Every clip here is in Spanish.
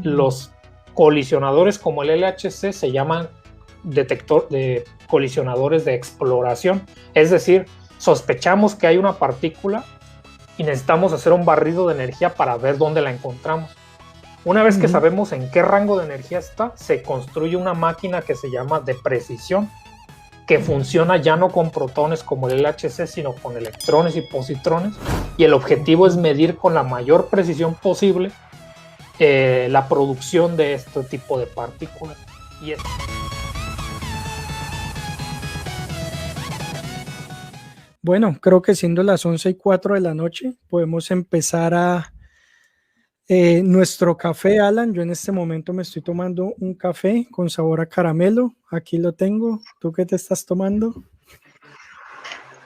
Los colisionadores como el LHC se llaman detector de colisionadores de exploración, es decir, sospechamos que hay una partícula y necesitamos hacer un barrido de energía para ver dónde la encontramos. Una vez que sabemos en qué rango de energía está, se construye una máquina que se llama de precisión, que funciona ya no con protones como el LHC, sino con electrones y positrones, y el objetivo es medir con la mayor precisión posible la producción de este tipo de partículas. Bueno, creo que siendo las 11:04 de la noche, podemos empezar a nuestro café, Alan. Yo en este momento me estoy tomando un café con sabor a caramelo. Aquí lo tengo. ¿Tú qué te estás tomando?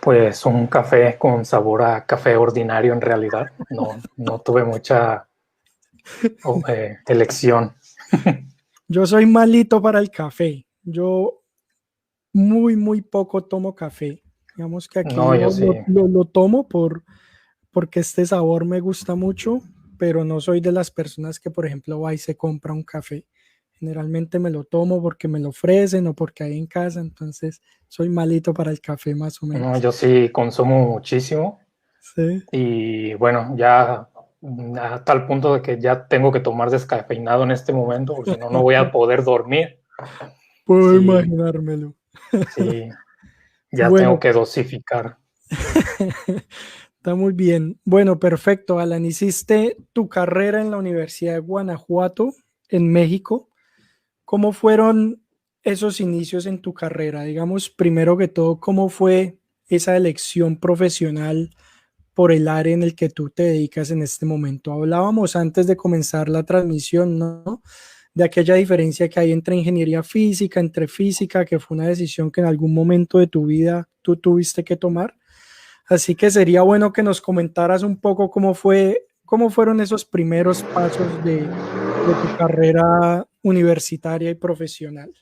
Pues un café con sabor a café ordinario en realidad. No tuve mucha elección. Yo soy malito para el café. Yo muy poco tomo café. Digamos que aquí lo tomo porque este sabor me gusta mucho, pero no soy de las personas que, por ejemplo, va y se compra un café. Generalmente me lo tomo porque me lo ofrecen o porque hay en casa, entonces soy malito para el café más o menos. No, yo sí consumo muchísimo. Sí. Y bueno, ya a tal punto de que ya tengo que tomar descafeinado en este momento, porque si no, no voy a poder dormir. Puedo imaginármelo. Sí, ya bueno, tengo que dosificar. Está muy bien. Bueno, perfecto, Alan. Hiciste tu carrera en la Universidad de Guanajuato, en México. ¿Cómo fueron esos inicios en tu carrera? Digamos, primero que todo, ¿cómo fue esa elección profesional por el área en el que tú te dedicas en este momento? Hablábamos antes de comenzar la transmisión, ¿no? De aquella diferencia que hay entre ingeniería física, entre física, que fue una decisión que en algún momento de tu vida tú tuviste que tomar. Así que sería bueno que nos comentaras un poco cómo fueron esos primeros pasos de tu carrera universitaria y profesional.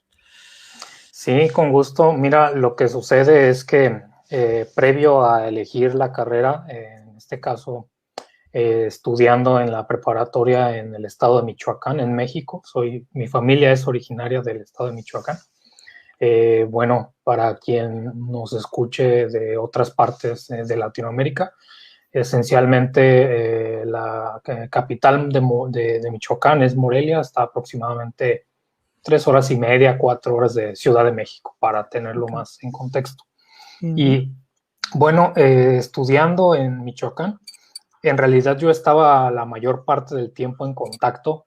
Sí, con gusto. Mira, lo que sucede es que previo a elegir la carrera, en este caso estudiando en la preparatoria en el estado de Michoacán, en México, mi familia es originaria del estado de Michoacán. Bueno, para quien nos escuche de otras partes de Latinoamérica, esencialmente la capital de Michoacán es Morelia, está aproximadamente 3 horas y media, 4 horas de Ciudad de México, para tenerlo más en contexto. Y bueno, estudiando en Michoacán, en realidad yo estaba la mayor parte del tiempo en contacto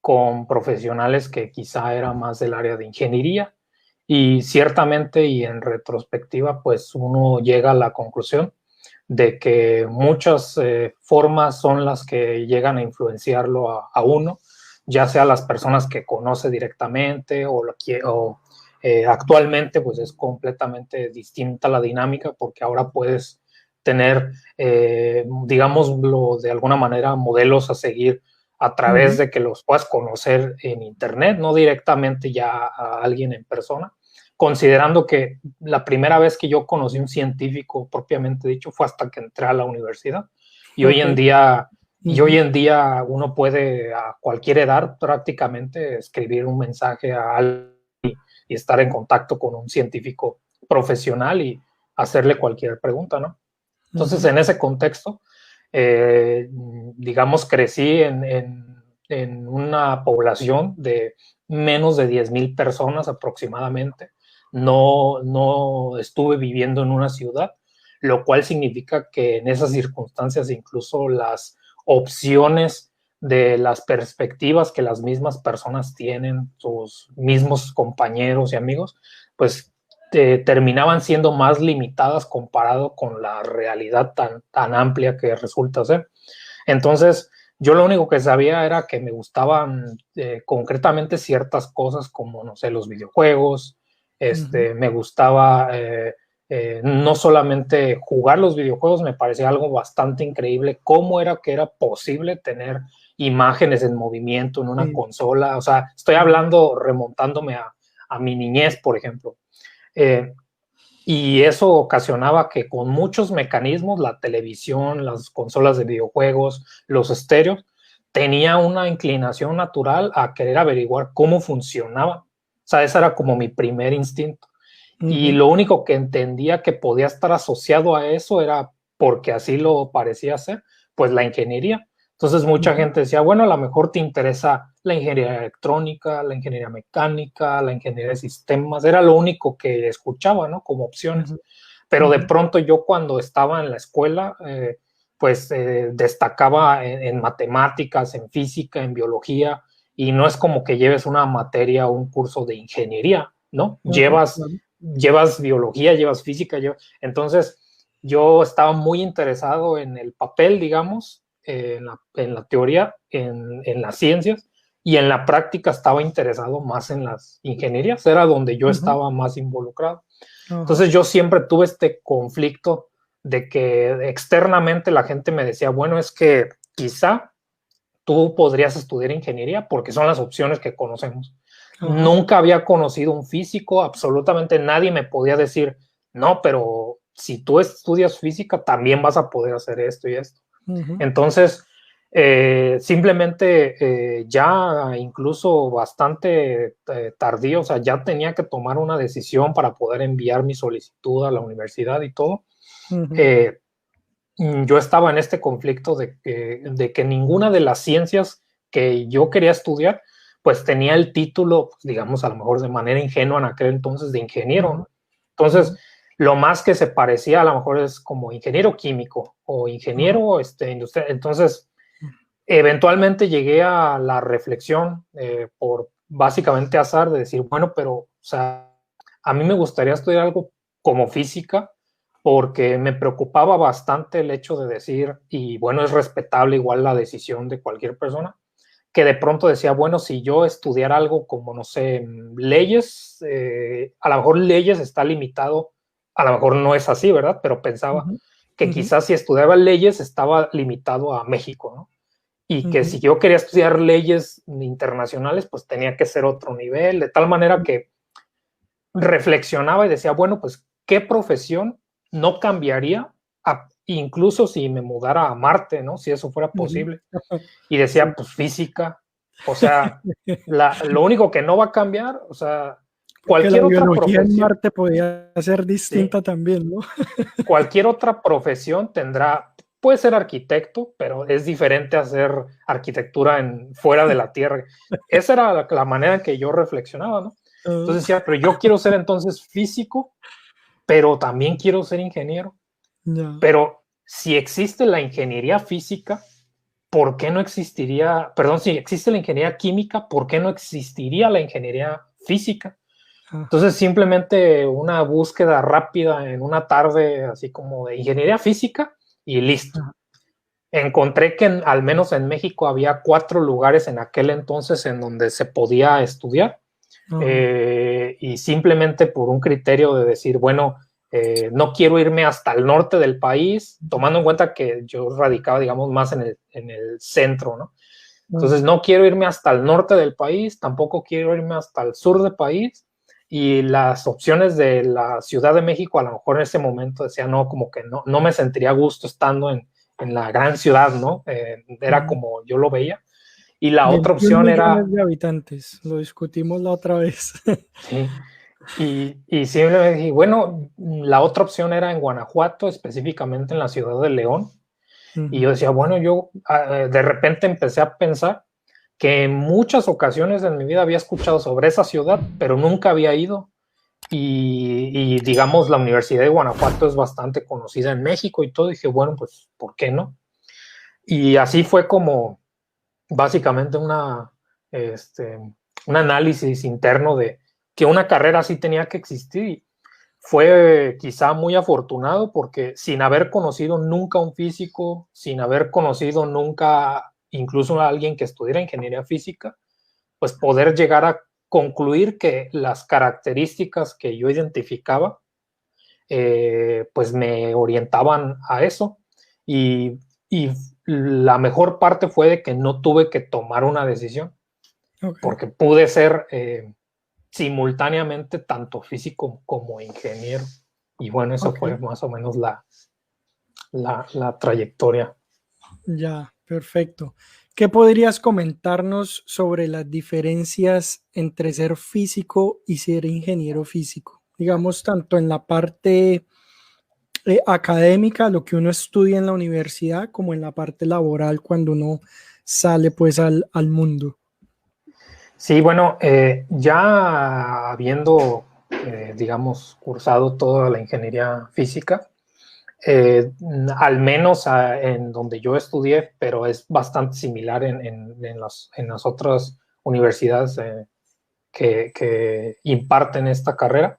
con profesionales que quizá eran más del área de ingeniería, y ciertamente y en retrospectiva pues uno llega a la conclusión de que muchas formas son las que llegan a influenciarlo a uno, ya sea las personas que conoce directamente o actualmente pues es completamente distinta la dinámica, porque ahora puedes tener, digámoslo de alguna manera, modelos a seguir a través de que los puedas conocer en internet, no directamente ya a alguien en persona, considerando que la primera vez que yo conocí un científico propiamente dicho fue hasta que entré a la universidad. Y hoy en día uno puede a cualquier edad prácticamente escribir un mensaje a alguien y estar en contacto con un científico profesional y hacerle cualquier pregunta, ¿no? Entonces, en ese contexto, digamos, crecí en una población de menos de 10,000 personas aproximadamente. No estuve viviendo en una ciudad, lo cual significa que en esas circunstancias incluso las opciones de las perspectivas que las mismas personas tienen, sus mismos compañeros y amigos, pues terminaban siendo más limitadas comparado con la realidad tan amplia que resulta ser. Entonces, yo lo único que sabía era que me gustaban concretamente ciertas cosas como, no sé, los videojuegos. Me gustaba no solamente jugar los videojuegos, me parecía algo bastante increíble cómo era que era posible tener imágenes en movimiento en una consola. O sea, estoy hablando remontándome a mi niñez, por ejemplo. Y eso ocasionaba que con muchos mecanismos, la televisión, las consolas de videojuegos, los estéreos, tenía una inclinación natural a querer averiguar cómo funcionaba. O sea, ese era como mi primer instinto. Y lo único que entendía que podía estar asociado a eso era porque así lo parecía ser, pues la ingeniería. Entonces mucha gente decía, bueno, a lo mejor te interesa la ingeniería electrónica, la ingeniería mecánica, la ingeniería de sistemas. Era lo único que escuchaba, ¿no? Como opciones. Pero de pronto yo cuando estaba en la escuela, pues destacaba en matemáticas, en física, en biología, y no es como que lleves una materia o un curso de ingeniería, ¿no? Llevas biología, llevas física, entonces yo estaba muy interesado en el papel, digamos, en la teoría, en las ciencias, y en la práctica estaba interesado más en las ingenierías, era donde yo estaba más involucrado. Entonces yo siempre tuve este conflicto de que externamente la gente me decía, bueno, es que quizá tú podrías estudiar ingeniería porque son las opciones que conocemos. Nunca había conocido un físico, absolutamente nadie me podía decir, no, pero si tú estudias física también vas a poder hacer esto y esto. Entonces, simplemente ya incluso bastante tardío, o sea, ya tenía que tomar una decisión para poder enviar mi solicitud a la universidad y todo. Yo estaba en este conflicto de que ninguna de las ciencias que yo quería estudiar, pues tenía el título, pues, digamos, a lo mejor de manera ingenua en aquel entonces de ingeniero, ¿no? Entonces, lo más que se parecía a lo mejor es como ingeniero químico o ingeniero industrial. Entonces, eventualmente llegué a la reflexión por básicamente azar de decir, bueno, pero, o sea, a mí me gustaría estudiar algo como física porque me preocupaba bastante el hecho de decir, y bueno, es respetable igual la decisión de cualquier persona, que de pronto decía, bueno, si yo estudiara algo como, no sé, leyes, a lo mejor leyes está limitado, a lo mejor no es así, ¿verdad? Pero pensaba que quizás si estudiaba leyes estaba limitado a México, ¿no? Y que si yo quería estudiar leyes internacionales, pues tenía que ser otro nivel, de tal manera que reflexionaba y decía, bueno, pues, ¿qué profesión no cambiaría incluso si me mudara a Marte, ¿no? Si eso fuera posible. Y decía, pues física, o sea, lo único que no va a cambiar, o sea, porque la cualquier otra biología en profesión, Marte podía ser distinta también, ¿no? cualquier otra profesión puede ser arquitecto, pero es diferente hacer arquitectura fuera de la Tierra. Esa era la manera en que yo reflexionaba, ¿no? Entonces decía, pero yo quiero ser entonces físico, pero también quiero ser ingeniero. Pero si existe la ingeniería física, ¿por qué no existiría, perdón, si existe la ingeniería química, ¿por qué no existiría la ingeniería física? Entonces simplemente una búsqueda rápida en una tarde, así como de ingeniería física y listo. Encontré que al menos en México había 4 lugares en aquel entonces en donde se podía estudiar y simplemente por un criterio de decir, bueno, no quiero irme hasta el norte del país, tomando en cuenta que yo radicaba, digamos, más en el centro, ¿no? Entonces no quiero irme hasta el norte del país, tampoco quiero irme hasta el sur del país, y las opciones de la Ciudad de México a lo mejor en ese momento decía, no, como que no me sentiría a gusto estando en la gran ciudad, ¿no? Era como yo lo veía. Y la otra 21 opción era... millones de habitantes, lo discutimos la otra vez. Sí, y simplemente dije, bueno, la otra opción era en Guanajuato, específicamente en la ciudad de León. Y yo decía, bueno, yo de repente empecé a pensar que en muchas ocasiones en mi vida había escuchado sobre esa ciudad, pero nunca había ido. Y digamos, la Universidad de Guanajuato es bastante conocida en México y todo. Y dije, bueno, pues, ¿por qué no? Y así fue como básicamente un análisis interno de que una carrera así tenía que existir. Fue quizá muy afortunado porque sin haber conocido nunca un físico, sin haber conocido nunca incluso a alguien que estudiara ingeniería física, pues poder llegar a concluir que las características que yo identificaba, pues me orientaban a eso. Y la mejor parte fue de que no tuve que tomar una decisión, porque pude ser simultáneamente tanto físico como ingeniero. Y bueno, eso fue más o menos la trayectoria. Ya, perfecto. ¿Qué podrías comentarnos sobre las diferencias entre ser físico y ser ingeniero físico? Digamos, tanto en la parte académica, lo que uno estudia en la universidad, como en la parte laboral cuando uno sale pues al mundo. Sí, bueno, ya habiendo, digamos, cursado toda la ingeniería física, al menos en donde yo estudié, pero es bastante similar en las otras universidades que imparten esta carrera.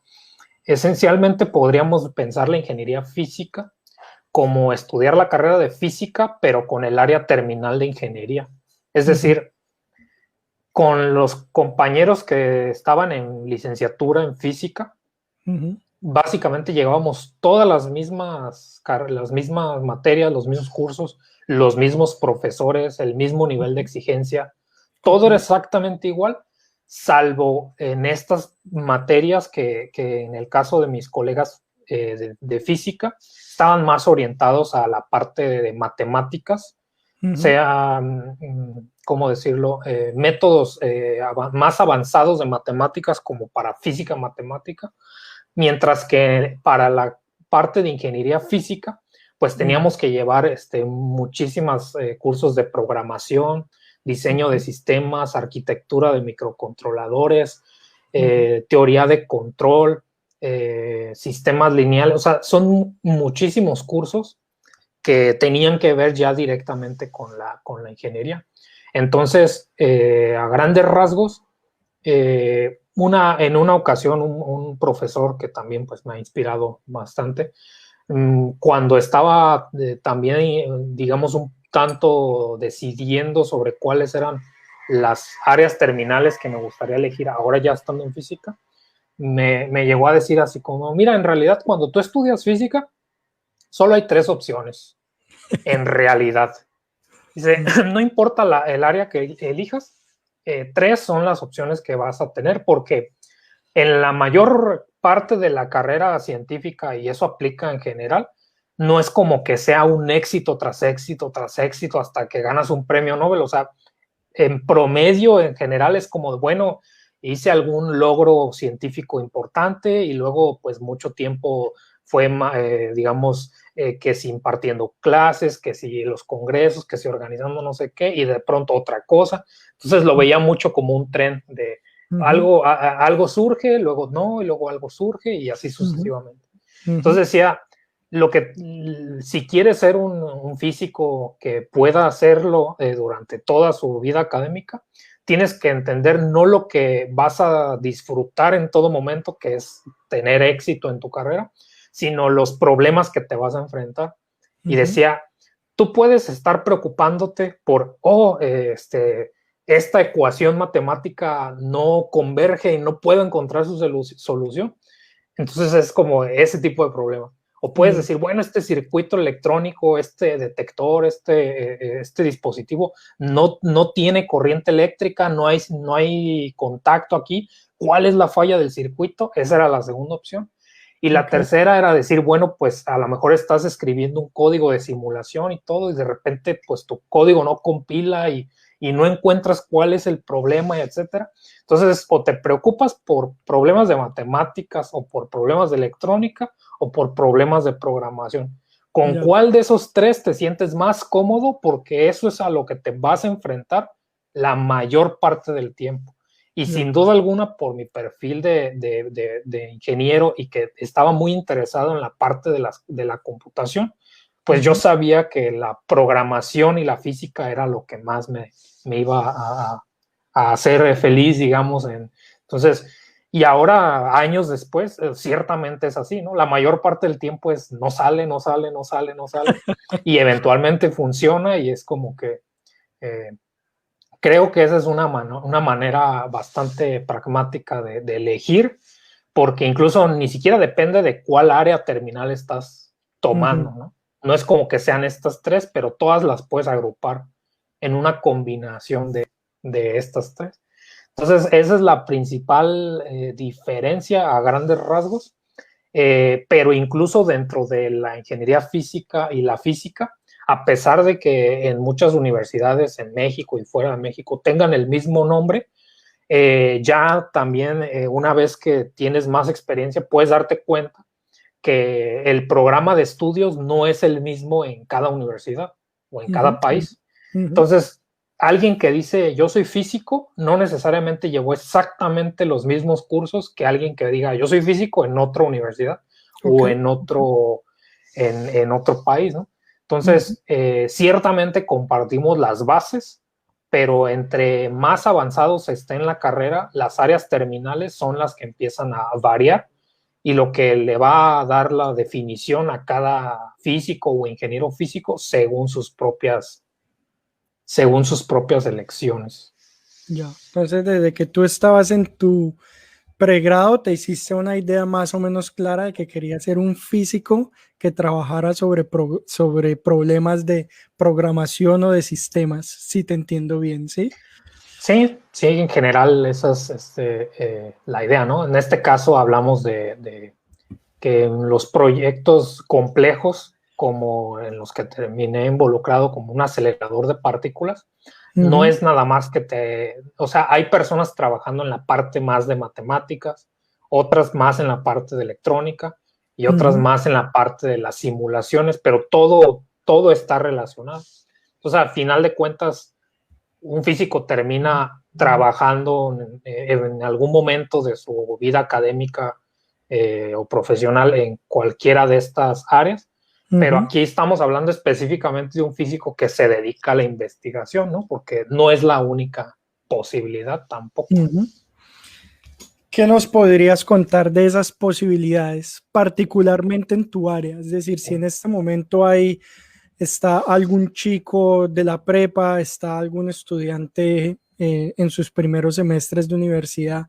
Esencialmente podríamos pensar la ingeniería física como estudiar la carrera de física, pero con el área terminal de ingeniería. Es decir, con los compañeros que estaban en licenciatura en física, básicamente llevábamos todas las mismas materias, los mismos cursos, los mismos profesores, el mismo nivel de exigencia, todo era exactamente igual, salvo en estas materias que en el caso de mis colegas de física, estaban más orientados a la parte de matemáticas, sea, ¿cómo decirlo? Métodos más avanzados de matemáticas como para física matemática, mientras que para la parte de ingeniería física, pues teníamos que llevar muchísimos cursos de programación, diseño de sistemas, arquitectura de microcontroladores, teoría de control, sistemas lineales, o sea, son muchísimos cursos que tenían que ver ya directamente con la ingeniería. Entonces, a grandes rasgos, en una ocasión un profesor que también pues, me ha inspirado bastante, cuando estaba también, digamos, un tanto decidiendo sobre cuáles eran las áreas terminales que me gustaría elegir ahora ya estando en física, me llegó a decir así como, mira, en realidad cuando tú estudias física, solo hay 3 opciones, en realidad. Dice, no importa el área que elijas, 3 son las opciones que vas a tener, porque en la mayor parte de la carrera científica, y eso aplica en general, no es como que sea un éxito tras éxito tras éxito hasta que ganas un premio Nobel. O sea, en promedio, en general, es como, bueno, hice algún logro científico importante y luego, pues, mucho tiempo fue, digamos, que si impartiendo clases, que si los congresos, que si organizando no sé qué, y de pronto otra cosa. Entonces lo veía mucho como un tren de algo surge, luego no, y luego algo surge, y así sucesivamente. Entonces decía, si quieres ser un físico que pueda hacerlo durante toda su vida académica, tienes que entender no lo que vas a disfrutar en todo momento, que es tener éxito en tu carrera, sino los problemas que te vas a enfrentar. Y decía, tú puedes estar preocupándote por, esta ecuación matemática no converge y no puedo encontrar su solución. Entonces es como ese tipo de problema. O puedes decir, bueno, este circuito electrónico, este detector, este dispositivo no tiene corriente eléctrica, no hay contacto aquí. ¿Cuál es la falla del circuito? Esa era la segunda opción. Y la tercera era decir, bueno, pues a lo mejor estás escribiendo un código de simulación y todo, y de repente pues tu código no compila y no encuentras cuál es el problema, y etcétera. Entonces, o te preocupas por problemas de matemáticas, o por problemas de electrónica, o por problemas de programación. ¿Con cuál de esos 3 te sientes más cómodo? Porque eso es a lo que te vas a enfrentar la mayor parte del tiempo. Y sin duda alguna, por mi perfil de ingeniero y que estaba muy interesado en la parte de la computación, pues yo sabía que la programación y la física era lo que más me iba a hacer feliz, digamos. Entonces, y ahora, años después, ciertamente es así, ¿no? La mayor parte del tiempo es no sale, no sale, no sale, no sale, y eventualmente funciona, y es como que creo que esa es una manera bastante pragmática de elegir, porque incluso ni siquiera depende de cuál área terminal estás tomando, ¿no? No es como que sean estas 3, pero todas las puedes agrupar en una combinación de estas 3. Entonces, esa es la principal diferencia a grandes rasgos, pero incluso dentro de la ingeniería física y la física a pesar de que en muchas universidades en México y fuera de México tengan el mismo nombre, ya también una vez que tienes más experiencia puedes darte cuenta que el programa de estudios no es el mismo en cada universidad o en cada país. Entonces, alguien que dice yo soy físico no necesariamente llevó exactamente los mismos cursos que alguien que diga yo soy físico en otra universidad o en otro país, ¿no? Entonces, ciertamente compartimos las bases, pero entre más avanzados esté en la carrera, las áreas terminales son las que empiezan a variar y lo que le va a dar la definición a cada físico o ingeniero físico según sus propias elecciones. Ya, entonces desde que tú estabas en tu pregrado te hiciste una idea más o menos clara de que querías ser un físico que trabajara sobre problemas de programación o de sistemas, si te entiendo bien, ¿sí? Sí, sí, en general esa es la idea, ¿no? En este caso hablamos de que en los proyectos complejos, como en los que terminé involucrado como un acelerador de partículas, no es nada más o sea, hay personas trabajando en la parte más de matemáticas, otras más en la parte de electrónica y otras más en la parte de las simulaciones, pero todo está relacionado. Entonces, al final de cuentas, un físico termina trabajando en algún momento de su vida académica o profesional en cualquiera de estas áreas, pero aquí estamos hablando específicamente de un físico que se dedica a la investigación, ¿no? Porque no es la única posibilidad tampoco. ¿Qué nos podrías contar de esas posibilidades, particularmente en tu área? Es decir, si en este momento está algún chico de la prepa, está algún estudiante en sus primeros semestres de universidad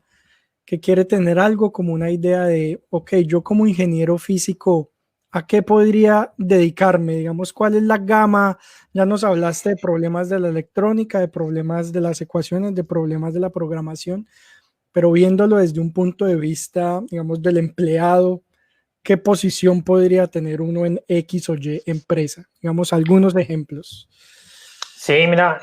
que quiere tener algo como una idea de, ok, yo como ingeniero físico, ¿a qué podría dedicarme? Digamos, ¿cuál es la gama? Ya nos hablaste de problemas de la electrónica, de problemas de las ecuaciones, de problemas de la programación, pero viéndolo desde un punto de vista, digamos, del empleado, ¿qué posición podría tener uno en X o Y empresa? Digamos, algunos ejemplos. Sí, mira,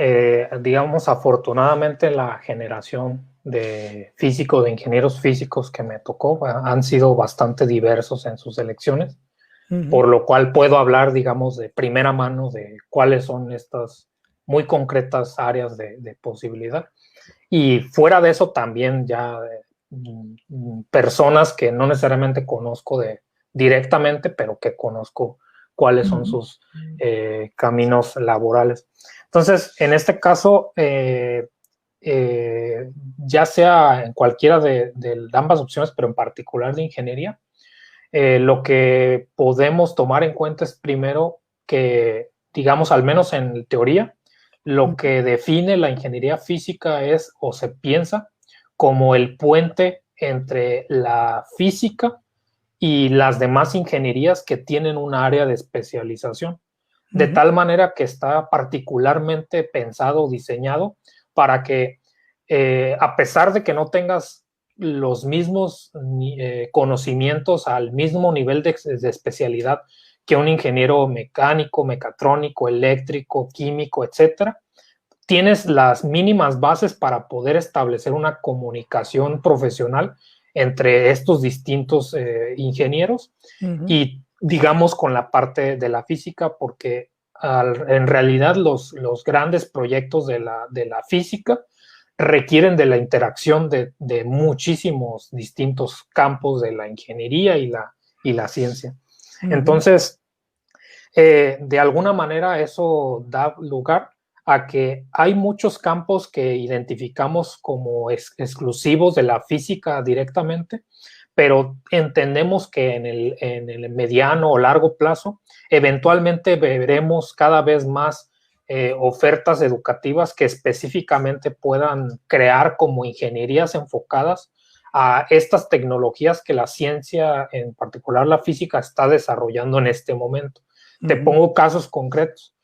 digamos, afortunadamente la generación de físicos, de ingenieros físicos que me tocó, han sido bastante diversos en sus elecciones, por lo cual puedo hablar, digamos, de primera mano de cuáles son estas muy concretas áreas de posibilidad. Y fuera de eso también ya personas que no necesariamente conozco directamente, pero que conozco cuáles son sus caminos laborales. Entonces, en este caso, ya sea en cualquiera de ambas opciones, pero en particular de ingeniería, lo que podemos tomar en cuenta es primero que, digamos, al menos en teoría, lo que define la ingeniería física es o se piensa como el puente entre la física y las demás ingenierías que tienen un área de especialización, de tal manera que está particularmente pensado o diseñado para que, a pesar de que no tengas los mismos conocimientos al mismo nivel de especialidad que un ingeniero mecánico, mecatrónico, eléctrico, químico, etcétera, tienes las mínimas bases para poder establecer una comunicación profesional entre estos distintos ingenieros y, digamos, con la parte de la física, porque en realidad los grandes proyectos de la física requieren de la interacción de muchísimos distintos campos de la ingeniería y la ciencia. Entonces, de alguna manera eso da lugar a que hay muchos campos que identificamos como exclusivos de la física directamente, pero entendemos que en el mediano o largo plazo eventualmente veremos cada vez más ofertas educativas que específicamente puedan crear como ingenierías enfocadas a estas tecnologías que la ciencia, en particular la física, está desarrollando en este momento. Te pongo casos concretos.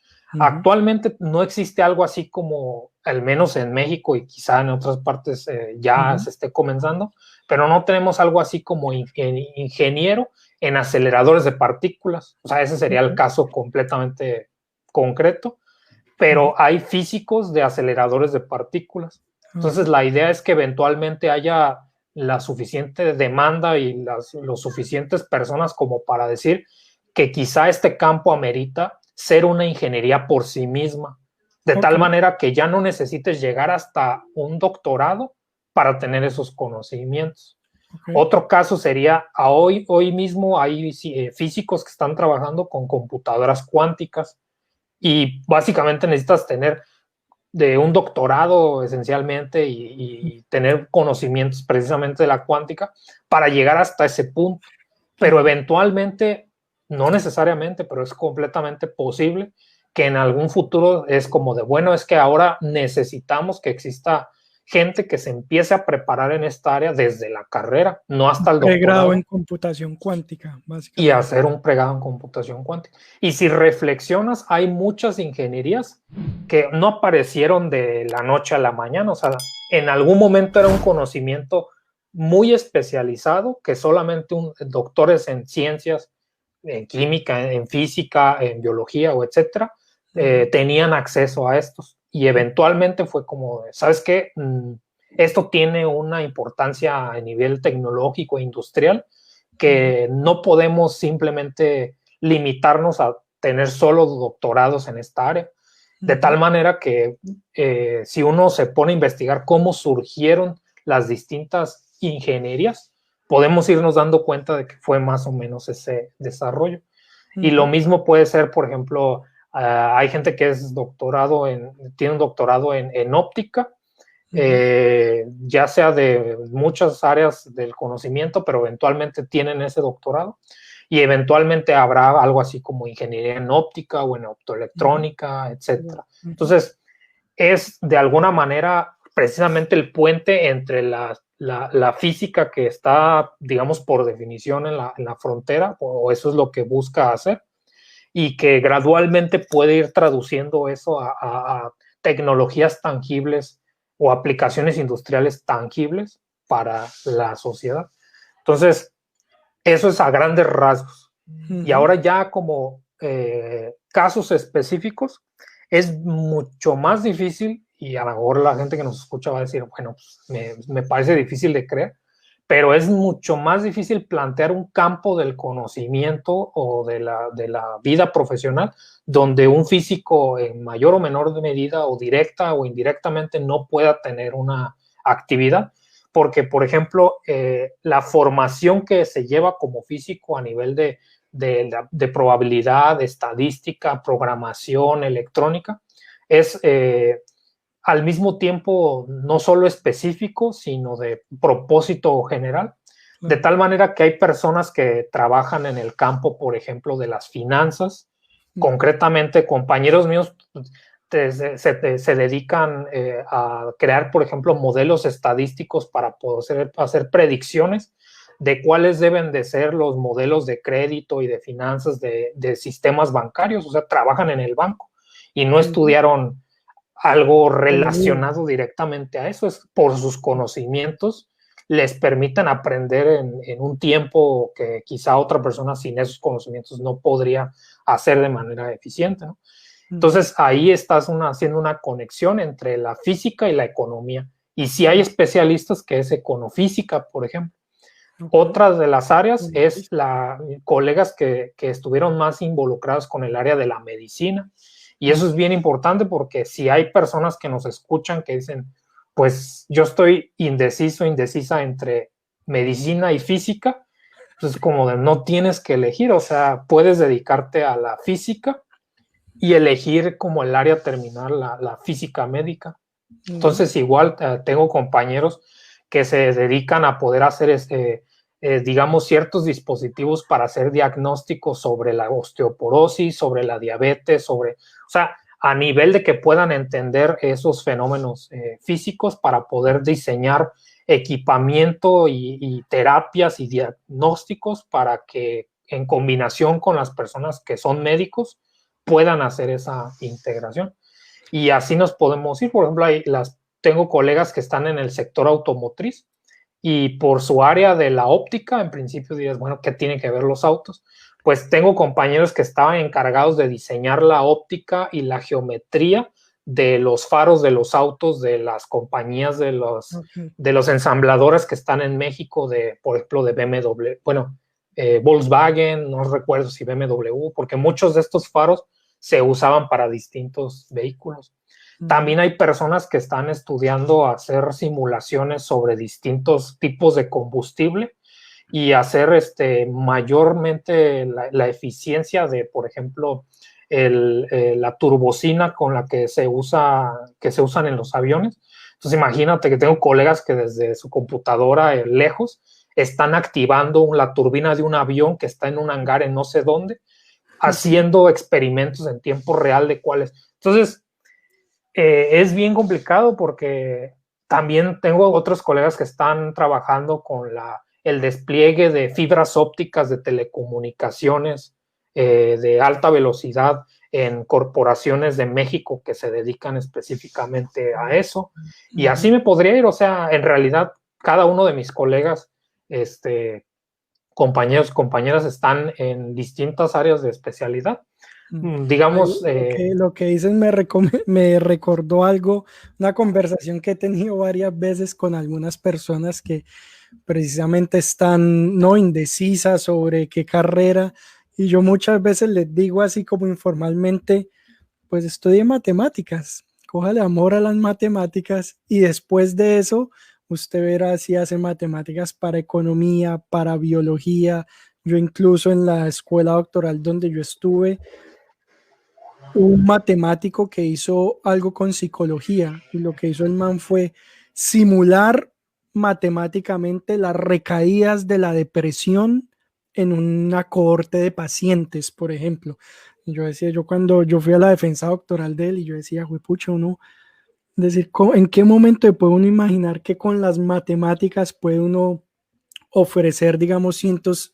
Actualmente no existe algo así como, al menos en México y quizá en otras partes ya se esté comenzando, pero no tenemos algo así como ingeniero en aceleradores de partículas. O sea, ese sería el caso completamente concreto, pero hay físicos de aceleradores de partículas. Entonces, la idea es que eventualmente haya la suficiente demanda y los suficientes personas como para decir que quizá este campo amerita ser una ingeniería por sí misma, de tal manera que ya no necesites llegar hasta un doctorado para tener esos conocimientos. Otro caso sería, hoy mismo hay físicos que están trabajando con computadoras cuánticas y básicamente necesitas tener de un doctorado esencialmente y tener conocimientos precisamente de la cuántica para llegar hasta ese punto. Pero eventualmente, no necesariamente, pero es completamente posible que en algún futuro es como de, bueno, es que ahora necesitamos que exista gente que se empiece a preparar en esta área desde la carrera, no hasta el doctorado. Pregrado en computación cuántica, básicamente. Y hacer un pregrado en computación cuántica. Y si reflexionas, hay muchas ingenierías que no aparecieron de la noche a la mañana, o sea, en algún momento era un conocimiento muy especializado que solamente doctores en ciencias, en química, en física, en biología o etcétera, tenían acceso a estos. Y eventualmente fue como, ¿sabes qué? Esto tiene una importancia a nivel tecnológico e industrial que no podemos simplemente limitarnos a tener solo doctorados en esta área. De tal manera que si uno se pone a investigar cómo surgieron las distintas ingenierías, podemos irnos dando cuenta de que fue más o menos ese desarrollo. Y lo mismo puede ser, por ejemplo, hay gente que es tiene un doctorado en óptica, ya sea de muchas áreas del conocimiento, pero eventualmente tienen ese doctorado y eventualmente habrá algo así como ingeniería en óptica o en optoelectrónica, etcétera. Entonces, es de alguna manera precisamente el puente entre la física que está, digamos, por definición en la frontera, o eso es lo que busca hacer, y que gradualmente puede ir traduciendo eso a tecnologías tangibles o aplicaciones industriales tangibles para la sociedad. Entonces, eso es a grandes rasgos. Y ahora ya como casos específicos, es mucho más difícil, y a lo mejor la gente que nos escucha va a decir, bueno, pues me parece difícil de creer, pero es mucho más difícil plantear un campo del conocimiento o de la vida profesional donde un físico en mayor o menor medida o directa o indirectamente no pueda tener una actividad, porque, por ejemplo, la formación que se lleva como físico a nivel de probabilidad, de estadística, programación, electrónica, es al mismo tiempo no solo específico, sino de propósito general, de tal manera que hay personas que trabajan en el campo, por ejemplo, de las finanzas, concretamente compañeros míos se dedican a crear, por ejemplo, modelos estadísticos para poder hacer predicciones de cuáles deben de ser los modelos de crédito y de finanzas de sistemas bancarios, o sea, trabajan en el banco y no estudiaron algo relacionado directamente a eso, es por sus conocimientos les permitan aprender en un tiempo que quizá otra persona sin esos conocimientos no podría hacer de manera eficiente, ¿no? Entonces ahí estás haciendo una conexión entre la física y la economía. Y si hay especialistas que es econofísica, por ejemplo. Otra de las áreas es colegas que estuvieron más involucrados con el área de la medicina. Y eso es bien importante porque si hay personas que nos escuchan que dicen, pues yo estoy indecisa entre medicina y física, pues como de no tienes que elegir, o sea, puedes dedicarte a la física y elegir como el área terminal, la física médica. Entonces igual tengo compañeros que se dedican a poder hacer digamos, ciertos dispositivos para hacer diagnósticos sobre la osteoporosis, sobre la diabetes, o sea, a nivel de que puedan entender esos fenómenos físicos para poder diseñar equipamiento y terapias y diagnósticos para que en combinación con las personas que son médicos puedan hacer esa integración. Y así nos podemos ir. Por ejemplo, tengo colegas que están en el sector automotriz y por su área de la óptica, en principio dirías, bueno, ¿qué tienen que ver los autos? pues tengo compañeros que estaban encargados de diseñar la óptica y la geometría de los faros de los autos de las compañías de los ensambladores que están en México, por ejemplo, de BMW, bueno, Volkswagen, no recuerdo si BMW, porque muchos de estos faros se usaban para distintos vehículos. También hay personas que están estudiando hacer simulaciones sobre distintos tipos de combustible y hacer mayormente la eficiencia de, por ejemplo, la turbocina con la que se usan en los aviones. Entonces imagínate que tengo colegas que desde su computadora lejos están activando la turbina de un avión que está en un hangar en no sé dónde, haciendo experimentos en tiempo real de cuáles. Entonces, es bien complicado porque también tengo otros colegas que están trabajando con el despliegue de fibras ópticas de telecomunicaciones de alta velocidad en corporaciones de México que se dedican específicamente a eso. Y así me podría ir, o sea, en realidad cada uno de mis colegas, compañeros, compañeras están en distintas áreas de especialidad. Digamos... Lo que dices me recordó algo, una conversación que he tenido varias veces con algunas personas que precisamente están no indecisas sobre qué carrera, y yo muchas veces les digo así como informalmente, pues estudie matemáticas, cójale amor a las matemáticas y después de eso usted verá si hace matemáticas para economía, para biología. Yo incluso en la escuela doctoral donde yo estuve, un matemático que hizo algo con psicología y lo que hizo el man fue simular matemáticamente las recaídas de la depresión en una cohorte de pacientes, por ejemplo. Y yo decía, yo cuando yo fui a la defensa doctoral de él y yo decía, pucha, uno, decir, ¿en qué momento puede uno imaginar que con las matemáticas puede uno ofrecer, digamos,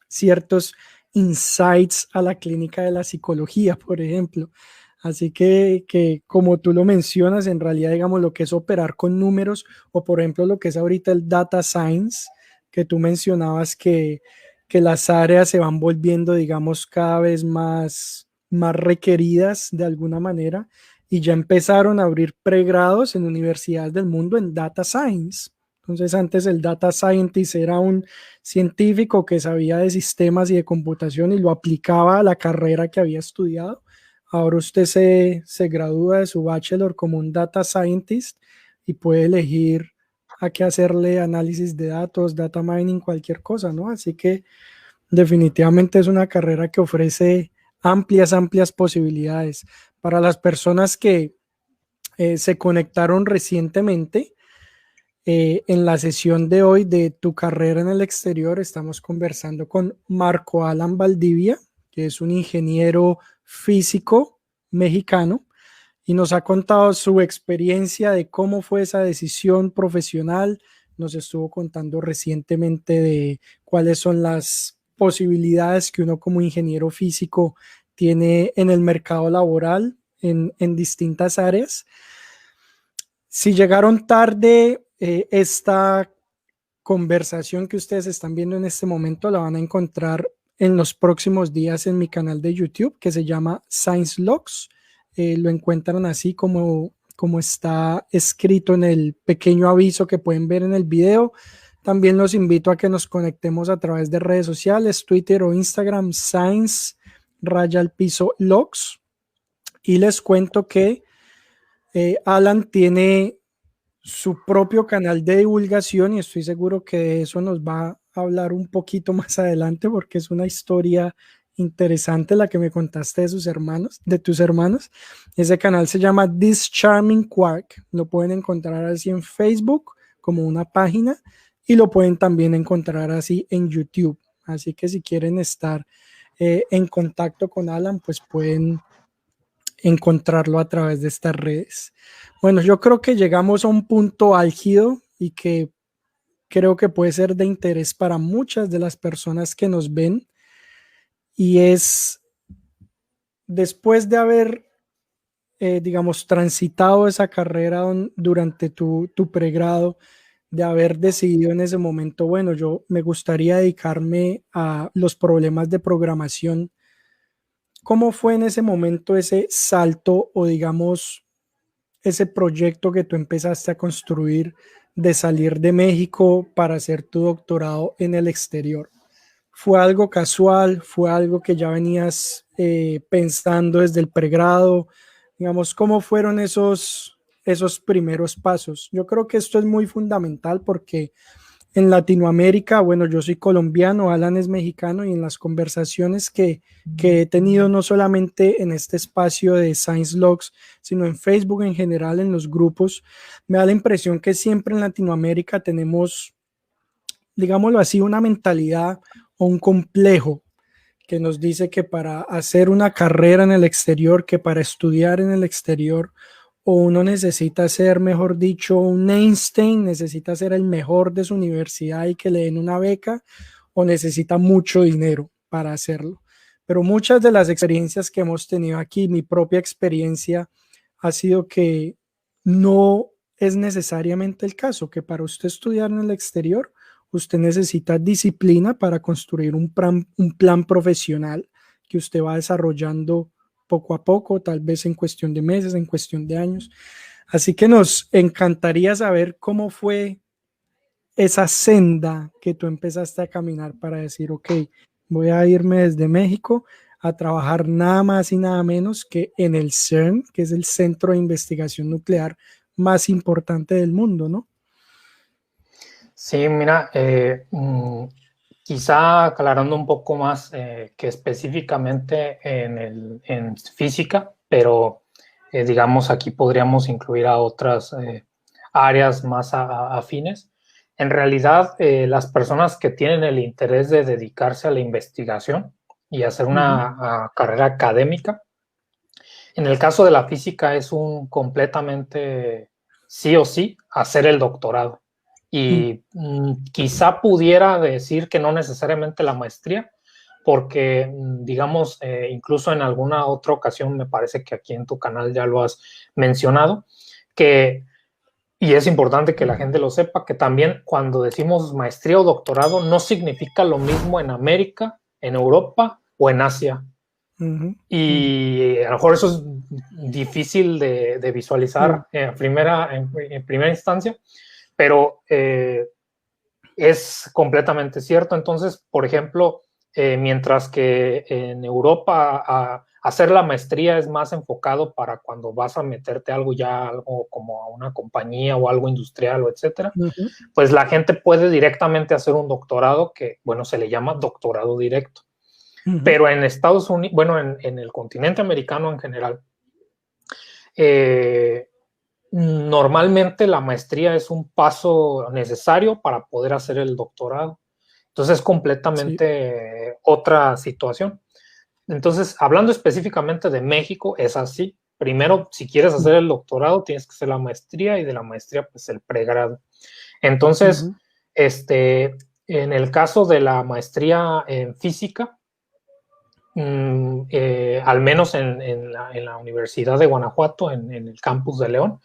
ciertos insights a la clínica de la psicología, por ejemplo? Así que como tú lo mencionas, en realidad, digamos, lo que es operar con números o, por ejemplo, lo que es ahorita el data science, que tú mencionabas que las áreas se van volviendo, digamos, cada vez más requeridas de alguna manera y ya empezaron a abrir pregrados en universidades del mundo en data science. Entonces, antes el data scientist era un científico que sabía de sistemas y de computación y lo aplicaba a la carrera que había estudiado. Ahora usted se gradúa de su bachelor como un data scientist y puede elegir a qué hacerle análisis de datos, data mining, cualquier cosa, ¿no? Así que definitivamente es una carrera que ofrece amplias posibilidades. Para las personas que se conectaron recientemente, en la sesión de hoy de Tu carrera en el exterior, estamos conversando con Marco Alan Valdivia, que es un ingeniero físico mexicano, y nos ha contado su experiencia de cómo fue esa decisión profesional. Nos estuvo contando recientemente de cuáles son las posibilidades que uno como ingeniero físico tiene en el mercado laboral en distintas áreas. Si llegaron tarde, esta conversación que ustedes están viendo en este momento la van a encontrar en los próximos días en mi canal de YouTube que se llama Science Logs. Lo encuentran así como está escrito en el pequeño aviso que pueden ver en el video. También los invito a que nos conectemos a través de redes sociales, Twitter o Instagram, Science_Logs. Y les cuento que Alan tiene su propio canal de divulgación y estoy seguro que de eso nos va a hablar un poquito más adelante porque es una historia interesante la que me contaste de tus hermanos. Ese canal se llama This Charming Quark. Lo pueden encontrar así en Facebook como una página y lo pueden también encontrar así en YouTube. Así que si quieren estar en contacto con Alan, pues pueden encontrarlo a través de estas redes. Bueno, yo creo que llegamos a un punto álgido y que creo que puede ser de interés para muchas de las personas que nos ven, y es después de haber, digamos, transitado esa carrera durante tu pregrado, de haber decidido en ese momento, bueno, yo me gustaría dedicarme a los problemas de programación ¿cómo fue en ese momento ese salto o digamos ese proyecto que tú empezaste a construir de salir de México para hacer tu doctorado en el exterior? ¿Fue algo casual? ¿Fue algo que ya venías pensando desde el pregrado? Digamos, ¿cómo fueron esos primeros pasos? Yo creo que esto es muy fundamental porque en Latinoamérica, bueno, yo soy colombiano, Alan es mexicano y en las conversaciones que he tenido no solamente en este espacio de Science Logs, sino en Facebook en general, en los grupos, me da la impresión que siempre en Latinoamérica tenemos, digámoslo así, una mentalidad o un complejo que nos dice que para hacer una carrera en el exterior, que para estudiar en el exterior, o uno necesita ser, mejor dicho, un Einstein, necesita ser el mejor de su universidad y que le den una beca, o necesita mucho dinero para hacerlo. Pero muchas de las experiencias que hemos tenido aquí, mi propia experiencia ha sido que no es necesariamente el caso, que para usted estudiar en el exterior, usted necesita disciplina para construir un plan profesional que usted va desarrollando poco a poco, tal vez en cuestión de meses, en cuestión de años. Así que nos encantaría saber cómo fue esa senda que tú empezaste a caminar para decir, ok, voy a irme desde México a trabajar nada más y nada menos que en el CERN, que es el centro de investigación nuclear más importante del mundo, ¿no? Sí, mira, quizá aclarando un poco más que específicamente en física, pero digamos aquí podríamos incluir a otras áreas más afines. En realidad, las personas que tienen el interés de dedicarse a la investigación y hacer una carrera académica, en el caso de la física es un completamente sí o sí hacer el doctorado. Y quizá pudiera decir que no necesariamente la maestría, porque digamos, incluso en alguna otra ocasión, me parece que aquí en tu canal ya lo has mencionado, que, y es importante que la gente lo sepa, que también cuando decimos maestría o doctorado no significa lo mismo en América, en Europa o en Asia. Y a lo mejor eso es difícil de visualizar en primera instancia, pero es completamente cierto. Entonces, por ejemplo, mientras que en Europa hacer la maestría es más enfocado para cuando vas a meterte algo ya, algo como a una compañía o algo industrial o etcétera, pues la gente puede directamente hacer un doctorado que, bueno, se le llama doctorado directo. Pero en Estados Unidos, bueno, en el continente americano en general, normalmente la maestría es un paso necesario para poder hacer el doctorado. Entonces es completamente otra situación. Entonces, hablando específicamente de México, es así. Primero, si quieres hacer el doctorado, tienes que hacer la maestría y de la maestría, pues el pregrado. Entonces, en el caso de la maestría en física, al menos en la Universidad de Guanajuato, en el campus de León,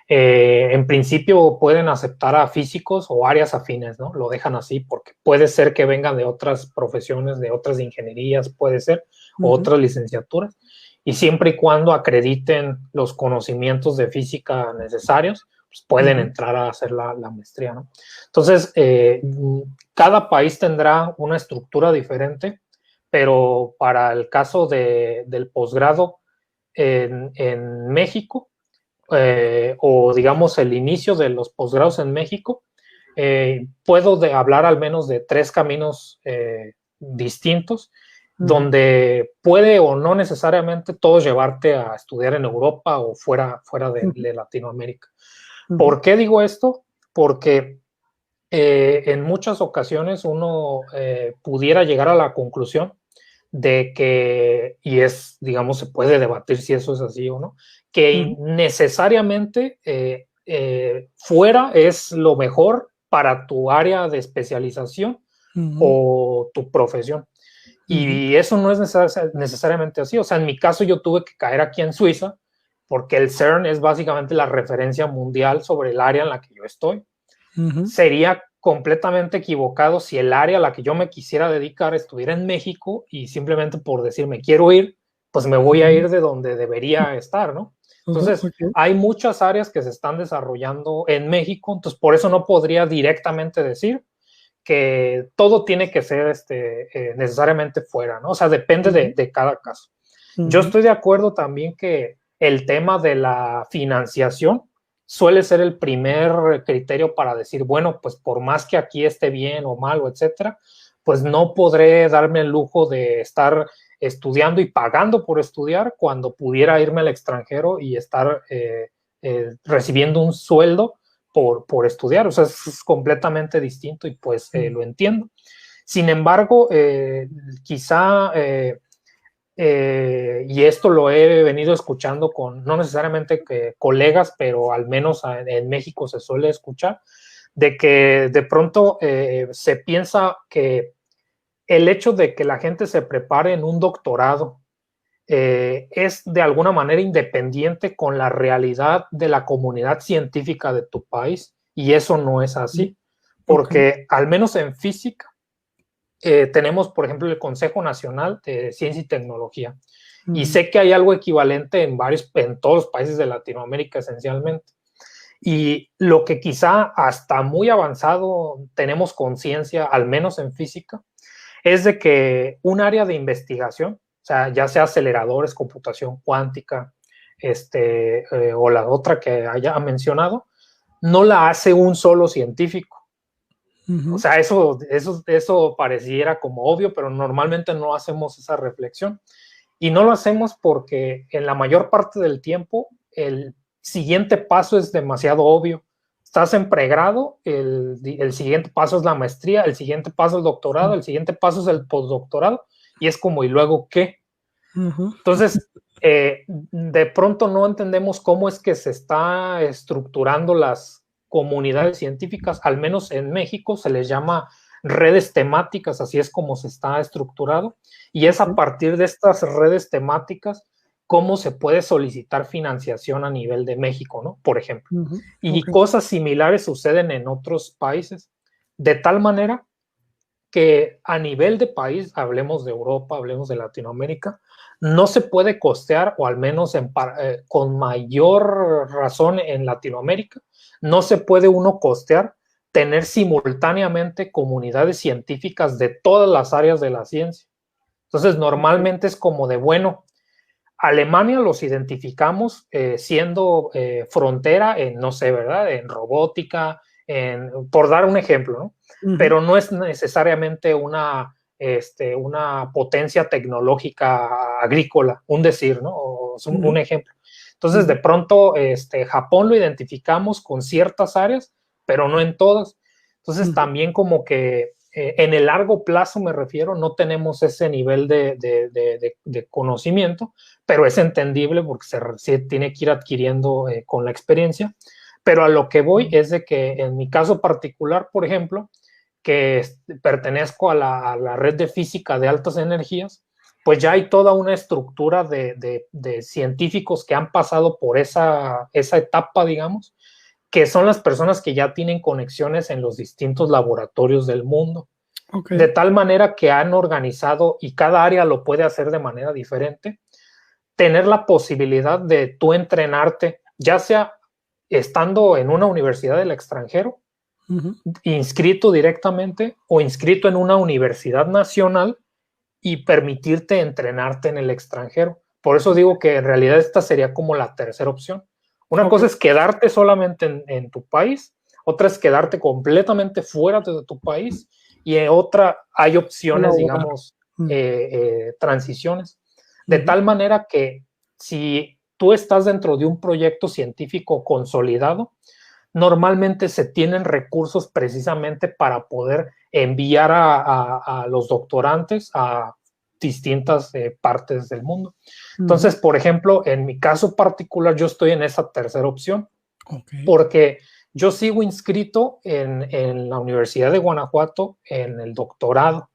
en principio pueden aceptar a físicos o áreas afines, ¿no? Lo dejan así porque puede ser que vengan de otras profesiones, de otras ingenierías, puede ser, o otras licenciaturas, y siempre y cuando acrediten los conocimientos de física necesarios, pues pueden entrar a hacer la maestría, ¿no? Entonces, cada país tendrá una estructura diferente, pero para el caso del posgrado en México, o digamos el inicio de los posgrados en México, puedo hablar al menos de 3 caminos distintos, donde puede o no necesariamente todos llevarte a estudiar en Europa o fuera de Latinoamérica. ¿Por qué digo esto? Porque en muchas ocasiones uno pudiera llegar a la conclusión de que, y es, digamos, se puede debatir si eso es así o no, que necesariamente fuera es lo mejor para tu área de especialización o tu profesión. Y eso no es necesariamente así. O sea, en mi caso yo tuve que caer aquí en Suiza porque el CERN es básicamente la referencia mundial sobre el área en la que yo estoy. Sería completamente equivocado si el área a la que yo me quisiera dedicar estuviera en México y simplemente por decir me quiero ir, pues me voy a ir de donde debería estar, ¿no? Entonces, hay muchas áreas que se están desarrollando en México, entonces por eso no podría directamente decir que todo tiene que ser necesariamente fuera, ¿no? O sea, depende de cada caso. Yo estoy de acuerdo también que el tema de la financiación suele ser el primer criterio para decir, bueno, pues por más que aquí esté bien o mal, o etcétera, pues no podré darme el lujo de estar estudiando y pagando por estudiar cuando pudiera irme al extranjero y estar recibiendo un sueldo por estudiar. O sea, es completamente distinto y pues lo entiendo. Sin embargo, quizá, y esto lo he venido escuchando con, no necesariamente colegas, pero al menos en México se suele escuchar, de que de pronto se piensa que el hecho de que la gente se prepare en un doctorado es de alguna manera independiente con la realidad de la comunidad científica de tu país, y eso no es así, porque al menos en física tenemos, por ejemplo, el Consejo Nacional de Ciencia y Tecnología, y sé que hay algo equivalente en todos los países de Latinoamérica esencialmente. Y lo que quizá hasta muy avanzado tenemos conciencia, al menos en física, es de que un área de investigación, o sea, ya sea aceleradores, computación cuántica, o la otra que haya mencionado, no la hace un solo científico. O sea, eso pareciera como obvio, pero normalmente no hacemos esa reflexión. Y no lo hacemos porque en la mayor parte del tiempo el siguiente paso es demasiado obvio. Estás en pregrado, el siguiente paso es la maestría, el siguiente paso es el doctorado, el siguiente paso es el postdoctorado, y es como, ¿y luego qué? Entonces, de pronto no entendemos cómo es que se está estructurando las comunidades científicas, al menos en México se les llama redes temáticas, así es como se está estructurado, y es a partir de estas redes temáticas cómo se puede solicitar financiación a nivel de México, ¿no? Por ejemplo. Y cosas similares suceden en otros países, de tal manera que a nivel de país, hablemos de Europa, hablemos de Latinoamérica, no se puede costear, o al menos con mayor razón en Latinoamérica, no se puede uno costear tener simultáneamente comunidades científicas de todas las áreas de la ciencia. Entonces, normalmente es como de, bueno, Alemania los identificamos siendo frontera en, no sé, ¿verdad? En robótica, por dar un ejemplo, ¿no? Pero no es necesariamente una potencia tecnológica agrícola, un decir, ¿no? O un ejemplo. Entonces, de pronto, Japón lo identificamos con ciertas áreas, pero no en todas. Entonces, también como que en el largo plazo, me refiero, no tenemos ese nivel de conocimiento, pero es entendible porque se tiene que ir adquiriendo con la experiencia. Pero a lo que voy es de que en mi caso particular, por ejemplo, que pertenezco a la red de física de altas energías, pues ya hay toda una estructura de científicos que han pasado por esa etapa, digamos, que son las personas que ya tienen conexiones en los distintos laboratorios del mundo. De tal manera que han organizado, y cada área lo puede hacer de manera diferente, tener la posibilidad de tú entrenarte, ya sea estando en una universidad del extranjero, inscrito directamente, o inscrito en una universidad nacional, y permitirte entrenarte en el extranjero. Por eso digo que en realidad esta sería como la tercera opción. Una cosa es quedarte solamente en tu país, otra es quedarte completamente fuera de tu país, y en otra hay opciones, digamos, transiciones. De tal manera que si tú estás dentro de un proyecto científico consolidado, normalmente se tienen recursos precisamente para poder enviar a los doctorantes a distintas partes del mundo. Entonces, por ejemplo, en mi caso particular, yo estoy en esa tercera opción, porque yo sigo inscrito en la Universidad de Guanajuato en el doctorado,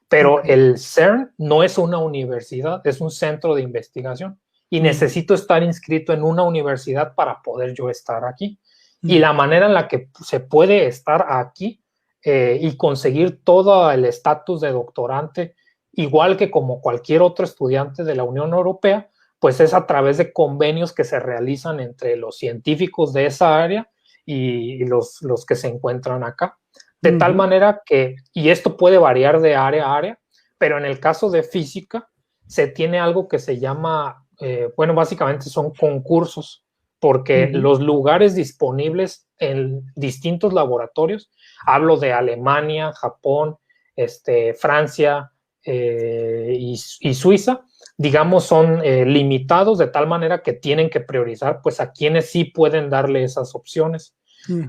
pero el CERN no es una universidad, es un centro de investigación, y necesito estar inscrito en una universidad para poder yo estar aquí. Y la manera en la que se puede estar aquí y conseguir todo el estatus de doctorante igual que como cualquier otro estudiante de la Unión Europea, pues es a través de convenios que se realizan entre los científicos de esa área y los que se encuentran acá. De tal manera que, y esto puede variar de área a área, pero en el caso de física se tiene algo que se llama, bueno, básicamente son concursos, porque los lugares disponibles en distintos laboratorios, hablo de Alemania, Japón, Francia y Suiza, digamos, son limitados de tal manera que tienen que priorizar pues a quienes sí pueden darle esas opciones.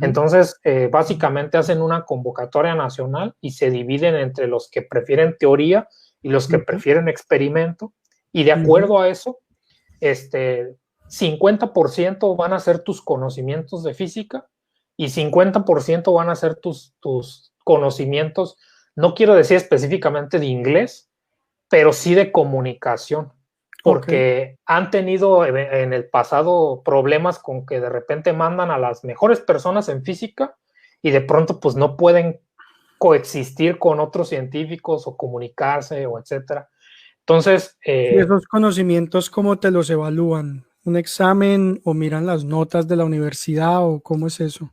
Entonces, básicamente hacen una convocatoria nacional y se dividen entre los que prefieren teoría y los que prefieren experimento, y de acuerdo a eso, 50% van a ser tus conocimientos de física y 50% van a ser tus conocimientos, no quiero decir específicamente de inglés, pero sí de comunicación, porque han tenido en el pasado problemas con que de repente mandan a las mejores personas en física y de pronto pues no pueden coexistir con otros científicos o comunicarse o etcétera. Entonces... ¿Y esos conocimientos cómo te los evalúan? ¿Un examen o miran las notas de la universidad o cómo es eso?